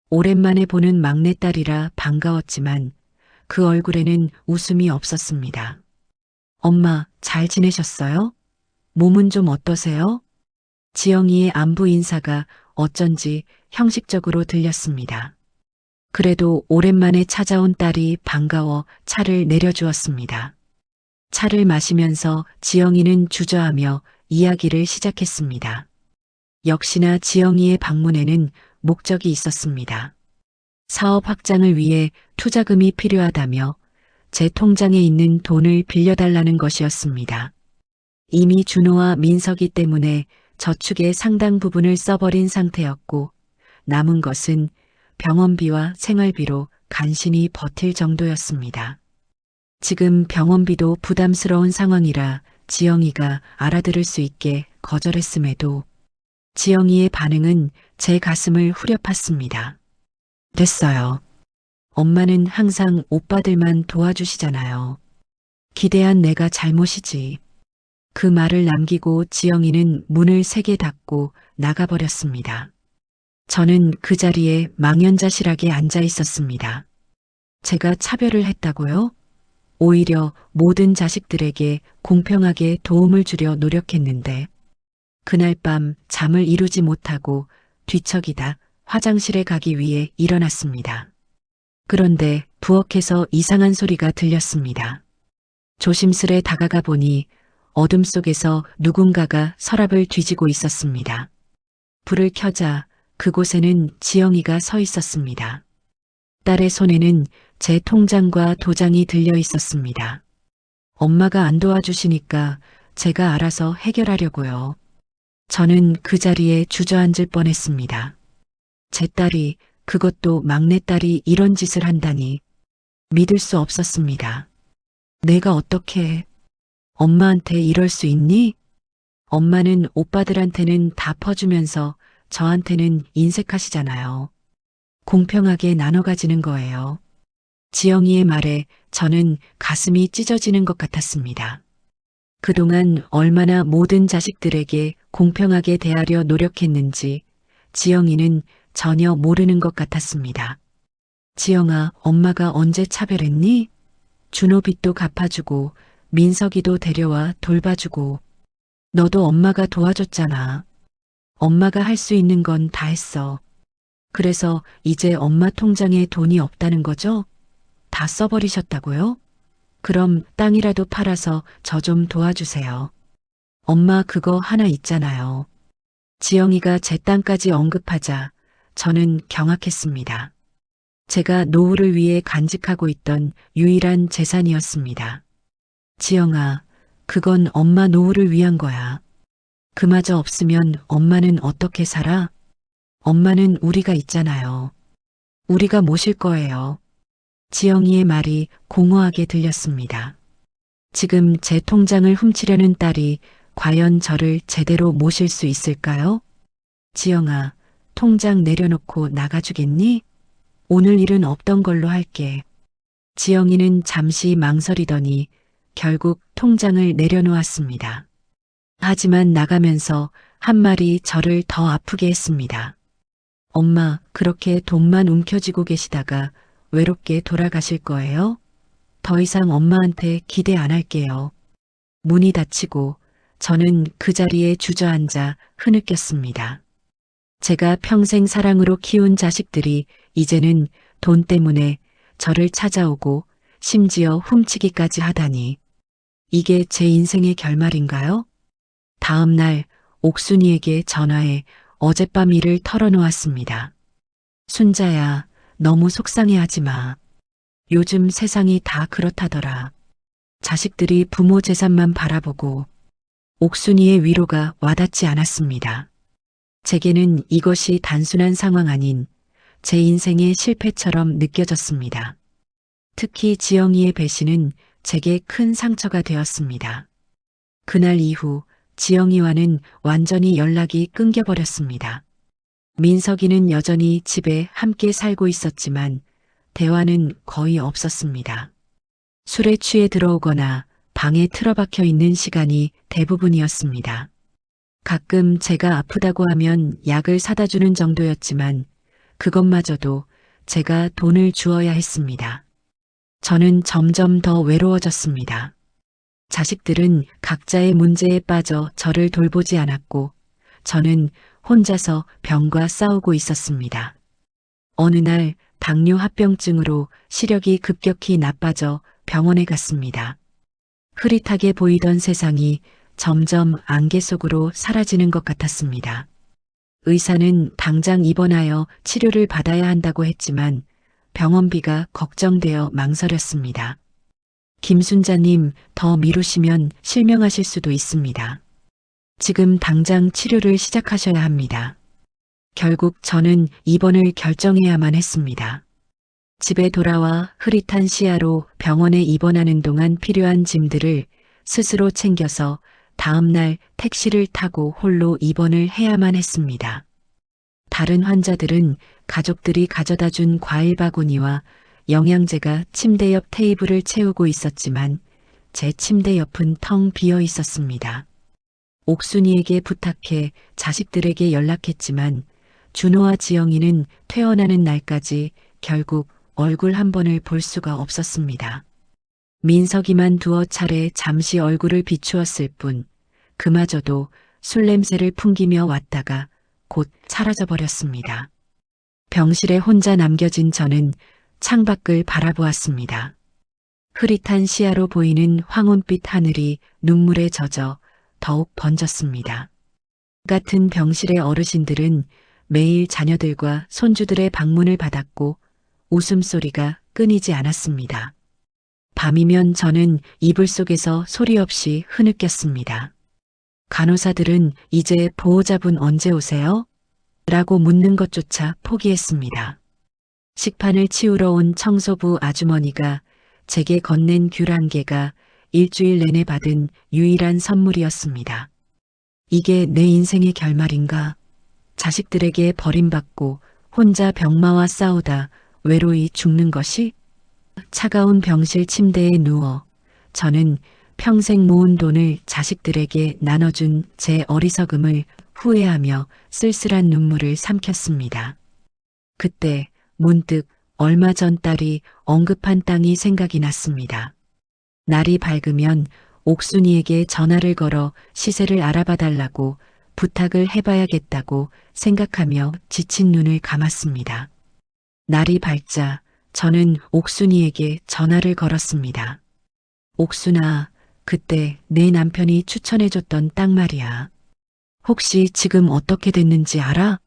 오랜만에 보는 막내딸이라 반가웠지만 그 얼굴에는 웃음이 없었습니다. 엄마, 잘 지내셨어요? 몸은 좀 어떠세요? 지영이의 안부 인사가 어쩐지 형식적으로 들렸습니다. 그래도 오랜만에 찾아온 딸이 반가워 차를 내려주었습니다. 차를 마시면서 지영이는 주저하며 이야기를 시작했습니다. 역시나 지영이의 방문에는 목적이 있었습니다. 사업 확장을 위해 투자금이 필요하다며 제 통장에 있는 돈을 빌려달라는 것이었습니다. 이미 준호와 민석이 때문에 저축의 상당 부분을 써버린 상태였고 남은 것은 병원비와 생활비로 간신히 버틸 정도였습니다. 지금 병원비도 부담스러운 상황이라 지영이가 알아들을 수 있게 거절했음에도 지영이의 반응은 제 가슴을 후려팠습니다. 됐어요. 엄마는 항상 오빠들만 도와주시잖아요. 기대한 내가 잘못이지. 그 말을 남기고 지영이는 문을 세게 닫고 나가버렸습니다. 저는 그 자리에 망연자실하게 앉아 있었습니다. 제가 차별을 했다고요? 오히려 모든 자식들에게 공평하게 도움을 주려 노력했는데 그날 밤 잠을 이루지 못하고 뒤척이다 화장실에 가기 위해 일어났습니다. 그런데 부엌에서 이상한 소리가 들렸습니다. 조심스레 다가가 보니 어둠 속에서 누군가가 서랍을 뒤지고 있었습니다. 불을 켜자 그곳에는 지영이가 서 있었습니다. 딸의 손에는 제 통장과 도장이 들려 있었습니다. 엄마가 안 도와주시니까 제가 알아서 해결하려고요. 저는 그 자리에 주저앉을 뻔했습니다. 제 딸이, 그것도 막내딸이 이런 짓을 한다니 믿을 수 없었습니다. 내가 어떻게 엄마한테 이럴 수 있니? 엄마는 오빠들한테는 다 퍼주면서 저한테는 인색하시잖아요. 공평하게 나눠 가지는 거예요. 지영이의 말에 저는 가슴이 찢어지는 것 같았습니다. 그동안 얼마나 모든 자식들에게 공평하게 대하려 노력했는지 지영이는 전혀 모르는 것 같았습니다. 지영아, 엄마가 언제 차별했니? 준호 빚도 갚아주고 민석이도 데려와 돌봐주고 너도 엄마가 도와줬잖아. 엄마가 할 수 있는 건 다 했어. 그래서 이제 엄마 통장에 돈이 없다는 거죠? 다 써버리셨다고요? 그럼 땅이라도 팔아서 저 좀 도와주세요. 엄마 그거 하나 있잖아요. 지영이가 제 땅까지 언급하자 저는 경악했습니다. 제가 노후를 위해 간직하고 있던 유일한 재산이었습니다. 지영아, 그건 엄마 노후를 위한 거야. 그마저 없으면 엄마는 어떻게 살아? 엄마는 우리가 있잖아요. 우리가 모실 거예요. 지영이의 말이 공허하게 들렸습니다. 지금 제 통장을 훔치려는 딸이 과연 저를 제대로 모실 수 있을까요? 지영아, 통장 내려놓고 나가주겠니? 오늘 일은 없던 걸로 할게. 지영이는 잠시 망설이더니 결국 통장을 내려놓았습니다. 하지만 나가면서 한 말이 저를 더 아프게 했습니다. 엄마, 그렇게 돈만 움켜쥐고 계시다가 외롭게 돌아가실 거예요? 더 이상 엄마한테 기대 안 할게요. 문이 닫히고 저는 그 자리에 주저앉아 흐느꼈습니다. 제가 평생 사랑으로 키운 자식들이 이제는 돈 때문에 저를 찾아오고 심지어 훔치기까지 하다니. 이게 제 인생의 결말인가요? 다음 날 옥순이에게 전화해 어젯밤 일을 털어놓았습니다. 순자야, 너무 속상해하지 마. 요즘 세상이 다 그렇다더라. 자식들이 부모 재산만 바라보고. 옥순이의 위로가 와닿지 않았습니다. 제게는 이것이 단순한 상황 아닌 제 인생의 실패처럼 느껴졌습니다. 특히 지영이의 배신은 제게 큰 상처가 되었습니다. 그날 이후 지영이와는 완전히 연락이 끊겨버렸습니다. 민석이는 여전히 집에 함께 살고 있었지만 대화는 거의 없었습니다. 술에 취해 들어오거나 방에 틀어박혀 있는 시간이 대부분이었습니다. 가끔 제가 아프다고 하면 약을 사다 주는 정도였지만 그것마저도 제가 돈을 주어야 했습니다. 저는 점점 더 외로워졌습니다. 자식들은 각자의 문제에 빠져 저를 돌보지 않았고 저는 혼자서 병과 싸우고 있었습니다. 어느 날 당뇨 합병증으로 시력이 급격히 나빠져 병원에 갔습니다. 흐릿하게 보이던 세상이 점점 안개 속으로 사라지는 것 같았습니다. 의사는 당장 입원하여 치료를 받아야 한다고 했지만 병원비가 걱정되어 망설였습니다. 김순자님, 더 미루시면 실명하실 수도 있습니다. 지금 당장 치료를 시작하셔야 합니다. 결국 저는 입원을 결정해야만 했습니다. 집에 돌아와 흐릿한 시야로 병원에 입원하는 동안 필요한 짐들을 스스로 챙겨서 다음 날 택시를 타고 홀로 입원을 해야만 했습니다. 다른 환자들은 가족들이 가져다 준 과일 바구니와 영양제가 침대 옆 테이블을 채우고 있었지만 제 침대 옆은 텅 비어 있었습니다. 옥순이에게 부탁해 자식들에게 연락했지만 준호와 지영이는 퇴원하는 날까지 결국 얼굴 한 번을 볼 수가 없었습니다. 민석이만 두어 차례 잠시 얼굴을 비추었을 뿐 그마저도 술 냄새를 풍기며 왔다가 곧 사라져 버렸습니다. 병실에 혼자 남겨진 저는 창밖을 바라보았습니다. 흐릿한 시야로 보이는 황혼빛 하늘이 눈물에 젖어 더욱 번졌습니다. 같은 병실의 어르신들은 매일 자녀들과 손주들의 방문을 받았고 웃음소리가 끊이지 않았습니다. 밤이면 저는 이불 속에서 소리 없이 흐느꼈습니다. 간호사들은 이제 보호자분 언제 오세요? 라고 묻는 것조차 포기했습니다. 식판을 치우러 온 청소부 아주머니가 제게 건넨 귤 한 개가 일주일 내내 받은 유일한 선물이었습니다. 이게 내 인생의 결말인가? 자식들에게 버림받고 혼자 병마와 싸우다 외로이 죽는 것이? 차가운 병실 침대에 누워 저는 평생 모은 돈을 자식들에게 나눠준 제 어리석음을 후회하며 쓸쓸한 눈물을 삼켰습니다. 그때 문득 얼마 전 딸이 언급한 땅이 생각이 났습니다. 날이 밝으면 옥순이에게 전화를 걸어 시세를 알아봐 달라고 부탁을 해봐야겠다고 생각하며 지친 눈을 감았습니다. 날이 밝자 저는 옥순이에게 전화를 걸었습니다. 옥순아, 그때 내 남편이 추천해줬던 땅 말이야. 혹시 지금 어떻게 됐는지 알아?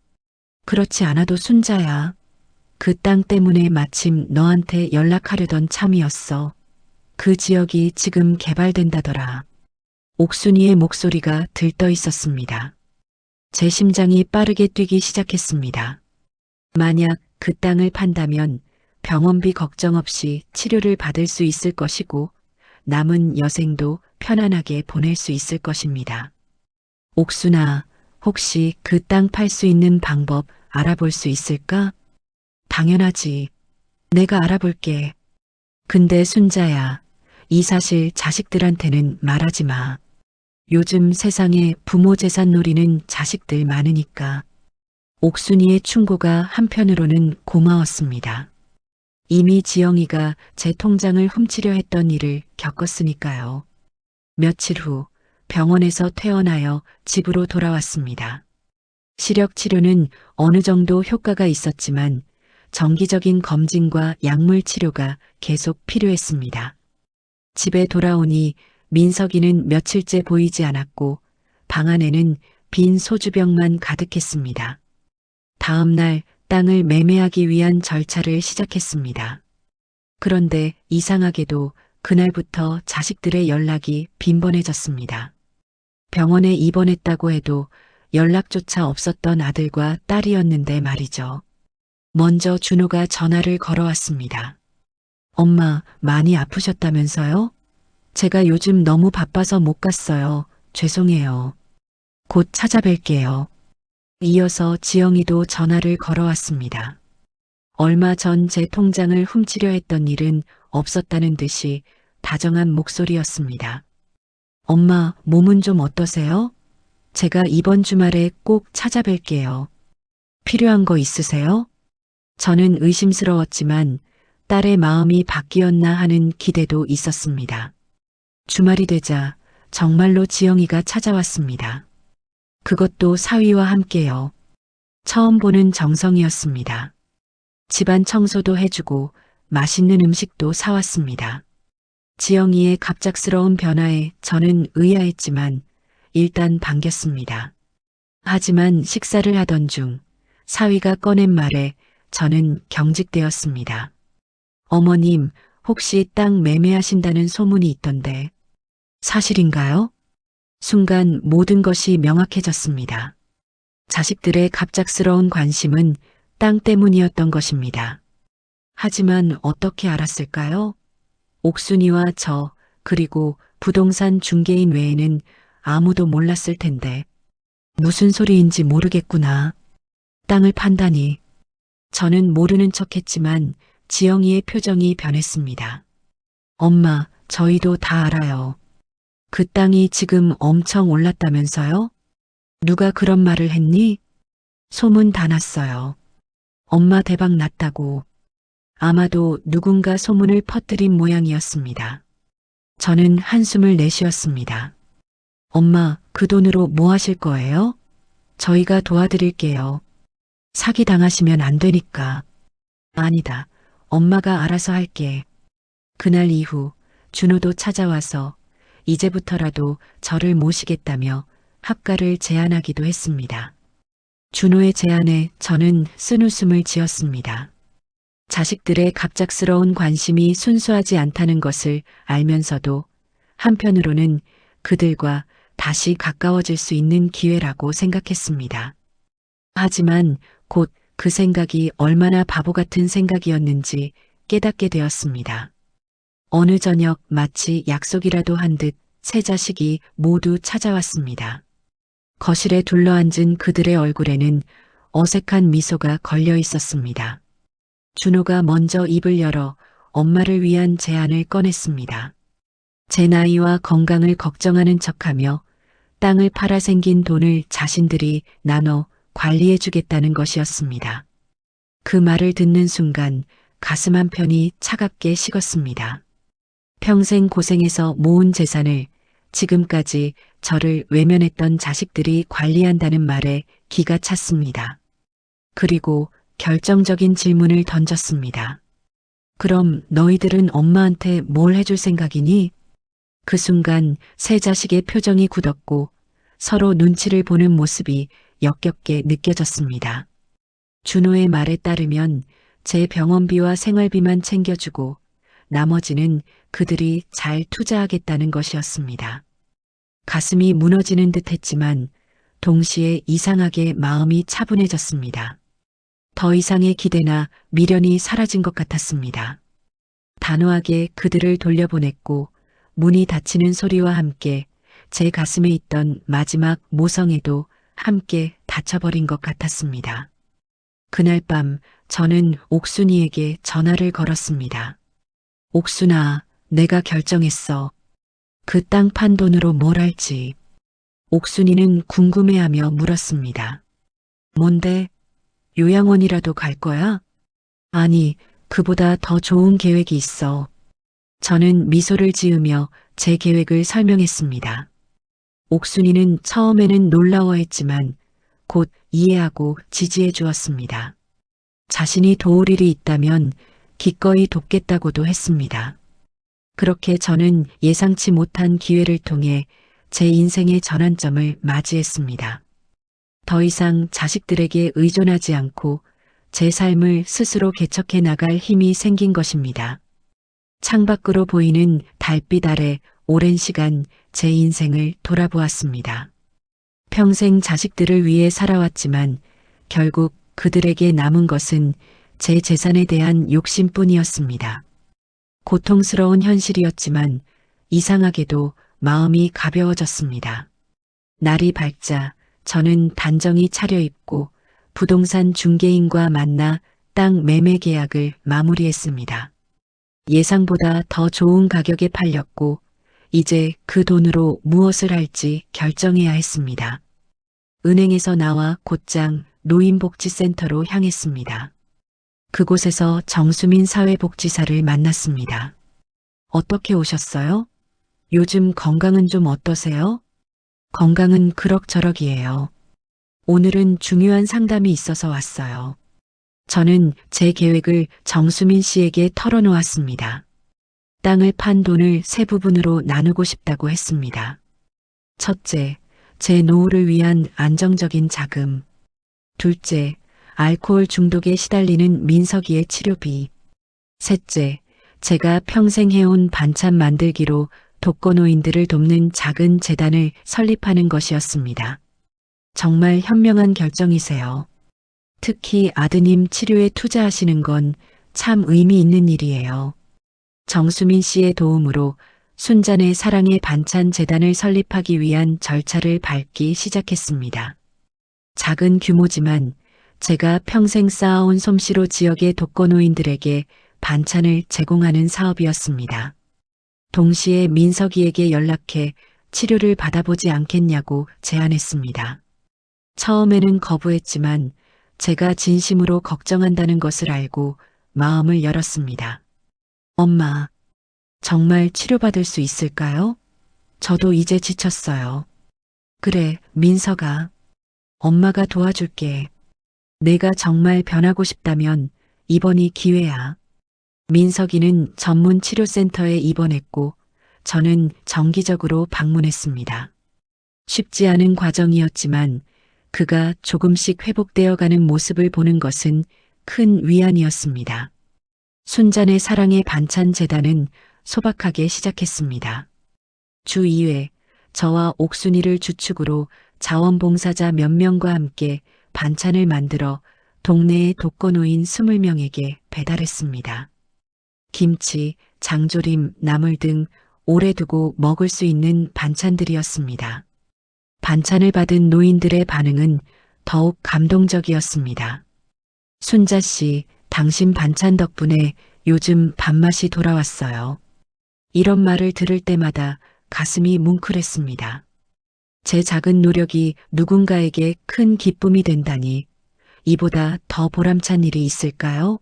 그렇지 않아도 순자야. 그 땅 때문에 마침 너한테 연락하려던 참이었어. 그 지역이 지금 개발된다더라. 옥순이의 목소리가 들떠 있었습니다. 제 심장이 빠르게 뛰기 시작했습니다. 만약 그 땅을 판다면 병원비 걱정 없이 치료를 받을 수 있을 것이고 남은 여생도 편안하게 보낼 수 있을 것입니다. 옥순아, 혹시 그 땅 팔 수 있는 방법 알아볼 수 있을까? 당연하지. 내가 알아볼게. 근데 순자야, 이 사실 자식들한테는 말하지 마. 요즘 세상에 부모 재산 노리는 자식들 많으니까. 옥순이의 충고가 한편으로는 고마웠습니다. 이미 지영이가 제 통장을 훔치려 했던 일을 겪었으니까요. 며칠 후 병원에서 퇴원하여 집으로 돌아왔습니다. 시력 치료는 어느 정도 효과가 있었지만 정기적인 검진과 약물 치료가 계속 필요했습니다. 집에 돌아오니 민석이는 며칠째 보이지 않았고 방 안에는 빈 소주병만 가득했습니다. 다음 날 땅을 매매하기 위한 절차를 시작했습니다. 그런데 이상하게도 그날부터 자식들의 연락이 빈번해졌습니다. 병원에 입원했다고 해도 연락조차 없었던 아들과 딸이었는데 말이죠. 먼저 준호가 전화를 걸어왔습니다. 엄마, 많이 아프셨다면서요? 제가 요즘 너무 바빠서 못 갔어요. 죄송해요. 곧 찾아뵐게요. 이어서 지영이도 전화를 걸어왔습니다. 얼마 전 제 통장을 훔치려 했던 일은 없었다는 듯이 다정한 목소리였습니다. 엄마, 몸은 좀 어떠세요? 제가 이번 주말에 꼭 찾아뵐게요. 필요한 거 있으세요? 저는 의심스러웠지만 딸의 마음이 바뀌었나 하는 기대도 있었습니다. 주말이 되자 정말로 지영이가 찾아왔습니다. 그것도 사위와 함께요. 처음 보는 정성이었습니다. 집안 청소도 해주고 맛있는 음식도 사왔습니다. 지영이의 갑작스러운 변화에 저는 의아했지만 일단 반겼습니다. 하지만 식사를 하던 중 사위가 꺼낸 말에 저는 경직되었습니다. 어머님, 혹시 땅 매매하신다는 소문이 있던데 사실인가요? 순간 모든 것이 명확해졌습니다. 자식들의 갑작스러운 관심은 땅 때문이었던 것입니다. 하지만 어떻게 알았을까요? 옥순이와 저, 그리고 부동산 중개인 외에는 아무도 몰랐을 텐데. 무슨 소리인지 모르겠구나. 땅을 판다니. 저는 모르는 척했지만 지영이의 표정이 변했습니다. 엄마, 저희도 다 알아요. 그 땅이 지금 엄청 올랐다면서요? 누가 그런 말을 했니? 소문 다 났어요. 엄마 대박 났다고. 아마도 누군가 소문을 퍼뜨린 모양이었습니다. 저는 한숨을 내쉬었습니다. 엄마, 그 돈으로 뭐 하실 거예요? 저희가 도와드릴게요. 사기 당하시면 안 되니까. 아니다. 엄마가 알아서 할게. 그날 이후 준호도 찾아와서 이제부터라도 저를 모시겠다며 합가를 제안하기도 했습니다. 준호의 제안에 저는 쓴웃음을 지었습니다. 자식들의 갑작스러운 관심이 순수하지 않다는 것을 알면서도 한편으로는 그들과 다시 가까워질 수 있는 기회라고 생각했습니다. 하지만 곧 그 생각이 얼마나 바보 같은 생각이었는지 깨닫게 되었습니다. 어느 저녁 마치 약속이라도 한 듯 세 자식이 모두 찾아왔습니다. 거실에 둘러앉은 그들의 얼굴에는 어색한 미소가 걸려 있었습니다. 준호가 먼저 입을 열어 엄마를 위한 제안을 꺼냈습니다. 제 나이와 건강을 걱정하는 척하며 땅을 팔아 생긴 돈을 자신들이 나눠 관리해주겠다는 것이었습니다. 그 말을 듣는 순간 가슴 한편이 차갑게 식었습니다. 평생 고생해서 모은 재산을 지금까지 저를 외면했던 자식들이 관리한다는 말에 기가 찼습니다. 그리고 결정적인 질문을 던졌습니다. 그럼 너희들은 엄마한테 뭘 해줄 생각이니? 그 순간 세 자식의 표정이 굳었고 서로 눈치를 보는 모습이 역겹게 느껴졌습니다. 준호의 말에 따르면 제 병원비와 생활비만 챙겨주고 나머지는 그들이 잘 투자하겠다는 것이었습니다. 가슴이 무너지는 듯 했지만 동시에 이상하게 마음이 차분해졌습니다. 더 이상의 기대나 미련이 사라진 것 같았습니다. 단호하게 그들을 돌려보냈고 문이 닫히는 소리와 함께 제 가슴에 있던 마지막 모성애도 함께 닫혀버린 것 같았습니다. 그날 밤 저는 옥순이에게 전화를 걸었습니다. 옥순아, 내가 결정했어. 그 땅 판 돈으로 뭘 할지. 옥순이는 궁금해하며 물었습니다. 뭔데? 요양원이라도 갈 거야? 아니, 그보다 더 좋은 계획이 있어. 저는 미소를 지으며 제 계획을 설명했습니다. 옥순이는 처음에는 놀라워했지만 곧 이해하고 지지해 주었습니다. 자신이 도울 일이 있다면 기꺼이 돕겠다고도 했습니다. 그렇게 저는 예상치 못한 기회를 통해 제 인생의 전환점을 맞이했습니다. 더 이상 자식들에게 의존하지 않고 제 삶을 스스로 개척해 나갈 힘이 생긴 것입니다. 창밖으로 보이는 달빛 아래 오랜 시간 제 인생을 돌아보았습니다. 평생 자식들을 위해 살아왔지만 결국 그들에게 남은 것은 제 재산에 대한 욕심뿐이었습니다. 고통스러운 현실이었지만 이상하게도 마음이 가벼워졌습니다. 날이 밝자 저는 단정히 차려입고 부동산 중개인과 만나 땅 매매 계약을 마무리했습니다. 예상보다 더 좋은 가격에 팔렸고 이제 그 돈으로 무엇을 할지 결정해야 했습니다. 은행에서 나와 곧장 노인복지센터로 향했습니다. 그곳에서 정수민 사회복지사를 만났습니다. 어떻게 오셨어요? 요즘 건강은 좀 어떠세요? 건강은 그럭저럭이에요. 오늘은 중요한 상담이 있어서 왔어요. 저는 제 계획을 정수민 씨에게 털어놓았습니다. 땅을 판 돈을 세 부분으로 나누고 싶다고 했습니다. 첫째, 제 노후를 위한 안정적인 자금. 둘째, 알코올 중독에 시달리는 민석이의 치료비. 셋째, 제가 평생 해온 반찬 만들기로 독거노인들을 돕는 작은 재단을 설립하는 것이었습니다. 정말 현명한 결정이세요. 특히 아드님 치료에 투자하시는 건 참 의미 있는 일이에요. 정수민 씨의 도움으로 순잔의 사랑의 반찬 재단을 설립하기 위한 절차를 밟기 시작했습니다. 작은 규모지만 제가 평생 쌓아온 솜씨로 지역의 독거노인들에게 반찬을 제공하는 사업이었습니다. 동시에 민석이에게 연락해 치료를 받아보지 않겠냐고 제안했습니다. 처음에는 거부했지만 제가 진심으로 걱정한다는 것을 알고 마음을 열었습니다. 엄마, 정말 치료받을 수 있을까요? 저도 이제 지쳤어요. 그래, 민석아. 엄마가 도와줄게. 내가 정말 변하고 싶다면 이번이 기회야. 민석이는 전문 치료센터에 입원했고 저는 정기적으로 방문했습니다. 쉽지 않은 과정이었지만 그가 조금씩 회복되어 가는 모습을 보는 것은 큰 위안이었습니다. 순잔의 사랑의 반찬 재단은 소박하게 시작했습니다. 주 2회 저와 옥순이를 주축으로 자원봉사자 몇 명과 함께 반찬을 만들어 동네의 독거노인 20명에게 배달했습니다. 김치, 장조림, 나물 등 오래 두고 먹을 수 있는 반찬들이었습니다. 반찬을 받은 노인들의 반응은 더욱 감동적이었습니다. 순자 씨, 당신 반찬 덕분에 요즘 밥맛이 돌아왔어요. 이런 말을 들을 때마다 가슴이 뭉클했습니다. 제 작은 노력이 누군가에게 큰 기쁨이 된다니 이보다 더 보람찬 일이 있을까요?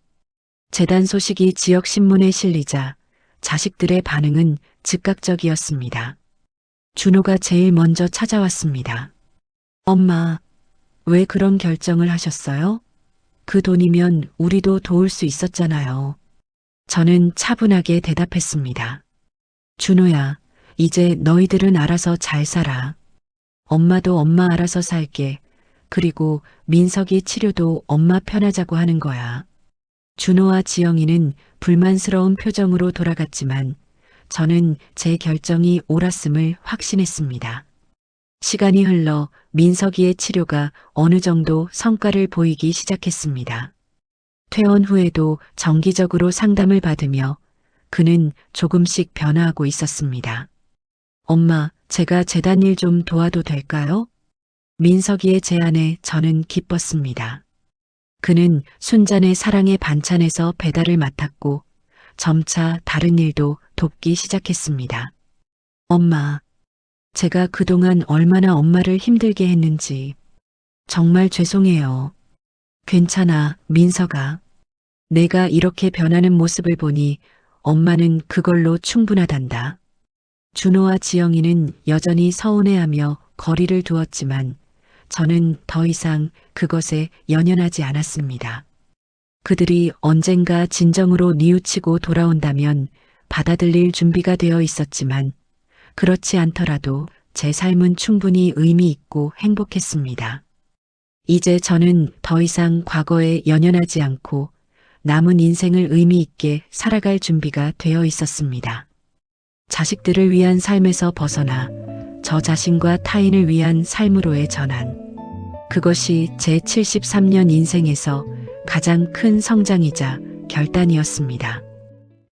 재단 소식이 지역 신문에 실리자 자식들의 반응은 즉각적이었습니다. 준호가 제일 먼저 찾아왔습니다. 엄마, 왜 그런 결정을 하셨어요? 그 돈이면 우리도 도울 수 있었잖아요. 저는 차분하게 대답했습니다. 준호야, 이제 너희들은 알아서 잘 살아. 엄마도 엄마 알아서 살게. 그리고 민석이 치료도 엄마 편하자고 하는 거야. 준호와 지영이는 불만스러운 표정으로 돌아갔지만 저는 제 결정이 옳았음을 확신했습니다. 시간이 흘러 민석이의 치료가 어느 정도 성과를 보이기 시작했습니다. 퇴원 후에도 정기적으로 상담을 받으며 그는 조금씩 변화하고 있었습니다. 엄마, 제가 재단 일 좀 도와도 될까요? 민석이의 제안에 저는 기뻤습니다. 그는 순잔의 사랑의 반찬에서 배달을 맡았고 점차 다른 일도 돕기 시작했습니다. 엄마, 제가 그동안 얼마나 엄마를 힘들게 했는지 정말 죄송해요. 괜찮아, 민석아. 내가 이렇게 변하는 모습을 보니 엄마는 그걸로 충분하단다. 준호와 지영이는 여전히 서운해하며 거리를 두었지만 저는 더 이상 그것에 연연하지 않았습니다. 그들이 언젠가 진정으로 뉘우치고 돌아온다면 받아들일 준비가 되어 있었지만 그렇지 않더라도 제 삶은 충분히 의미 있고 행복했습니다. 이제 저는 더 이상 과거에 연연하지 않고 남은 인생을 의미 있게 살아갈 준비가 되어 있었습니다. 자식들을 위한 삶에서 벗어나 저 자신과 타인을 위한 삶으로의 전환. 그것이 제 73년 인생에서 가장 큰 성장이자 결단이었습니다.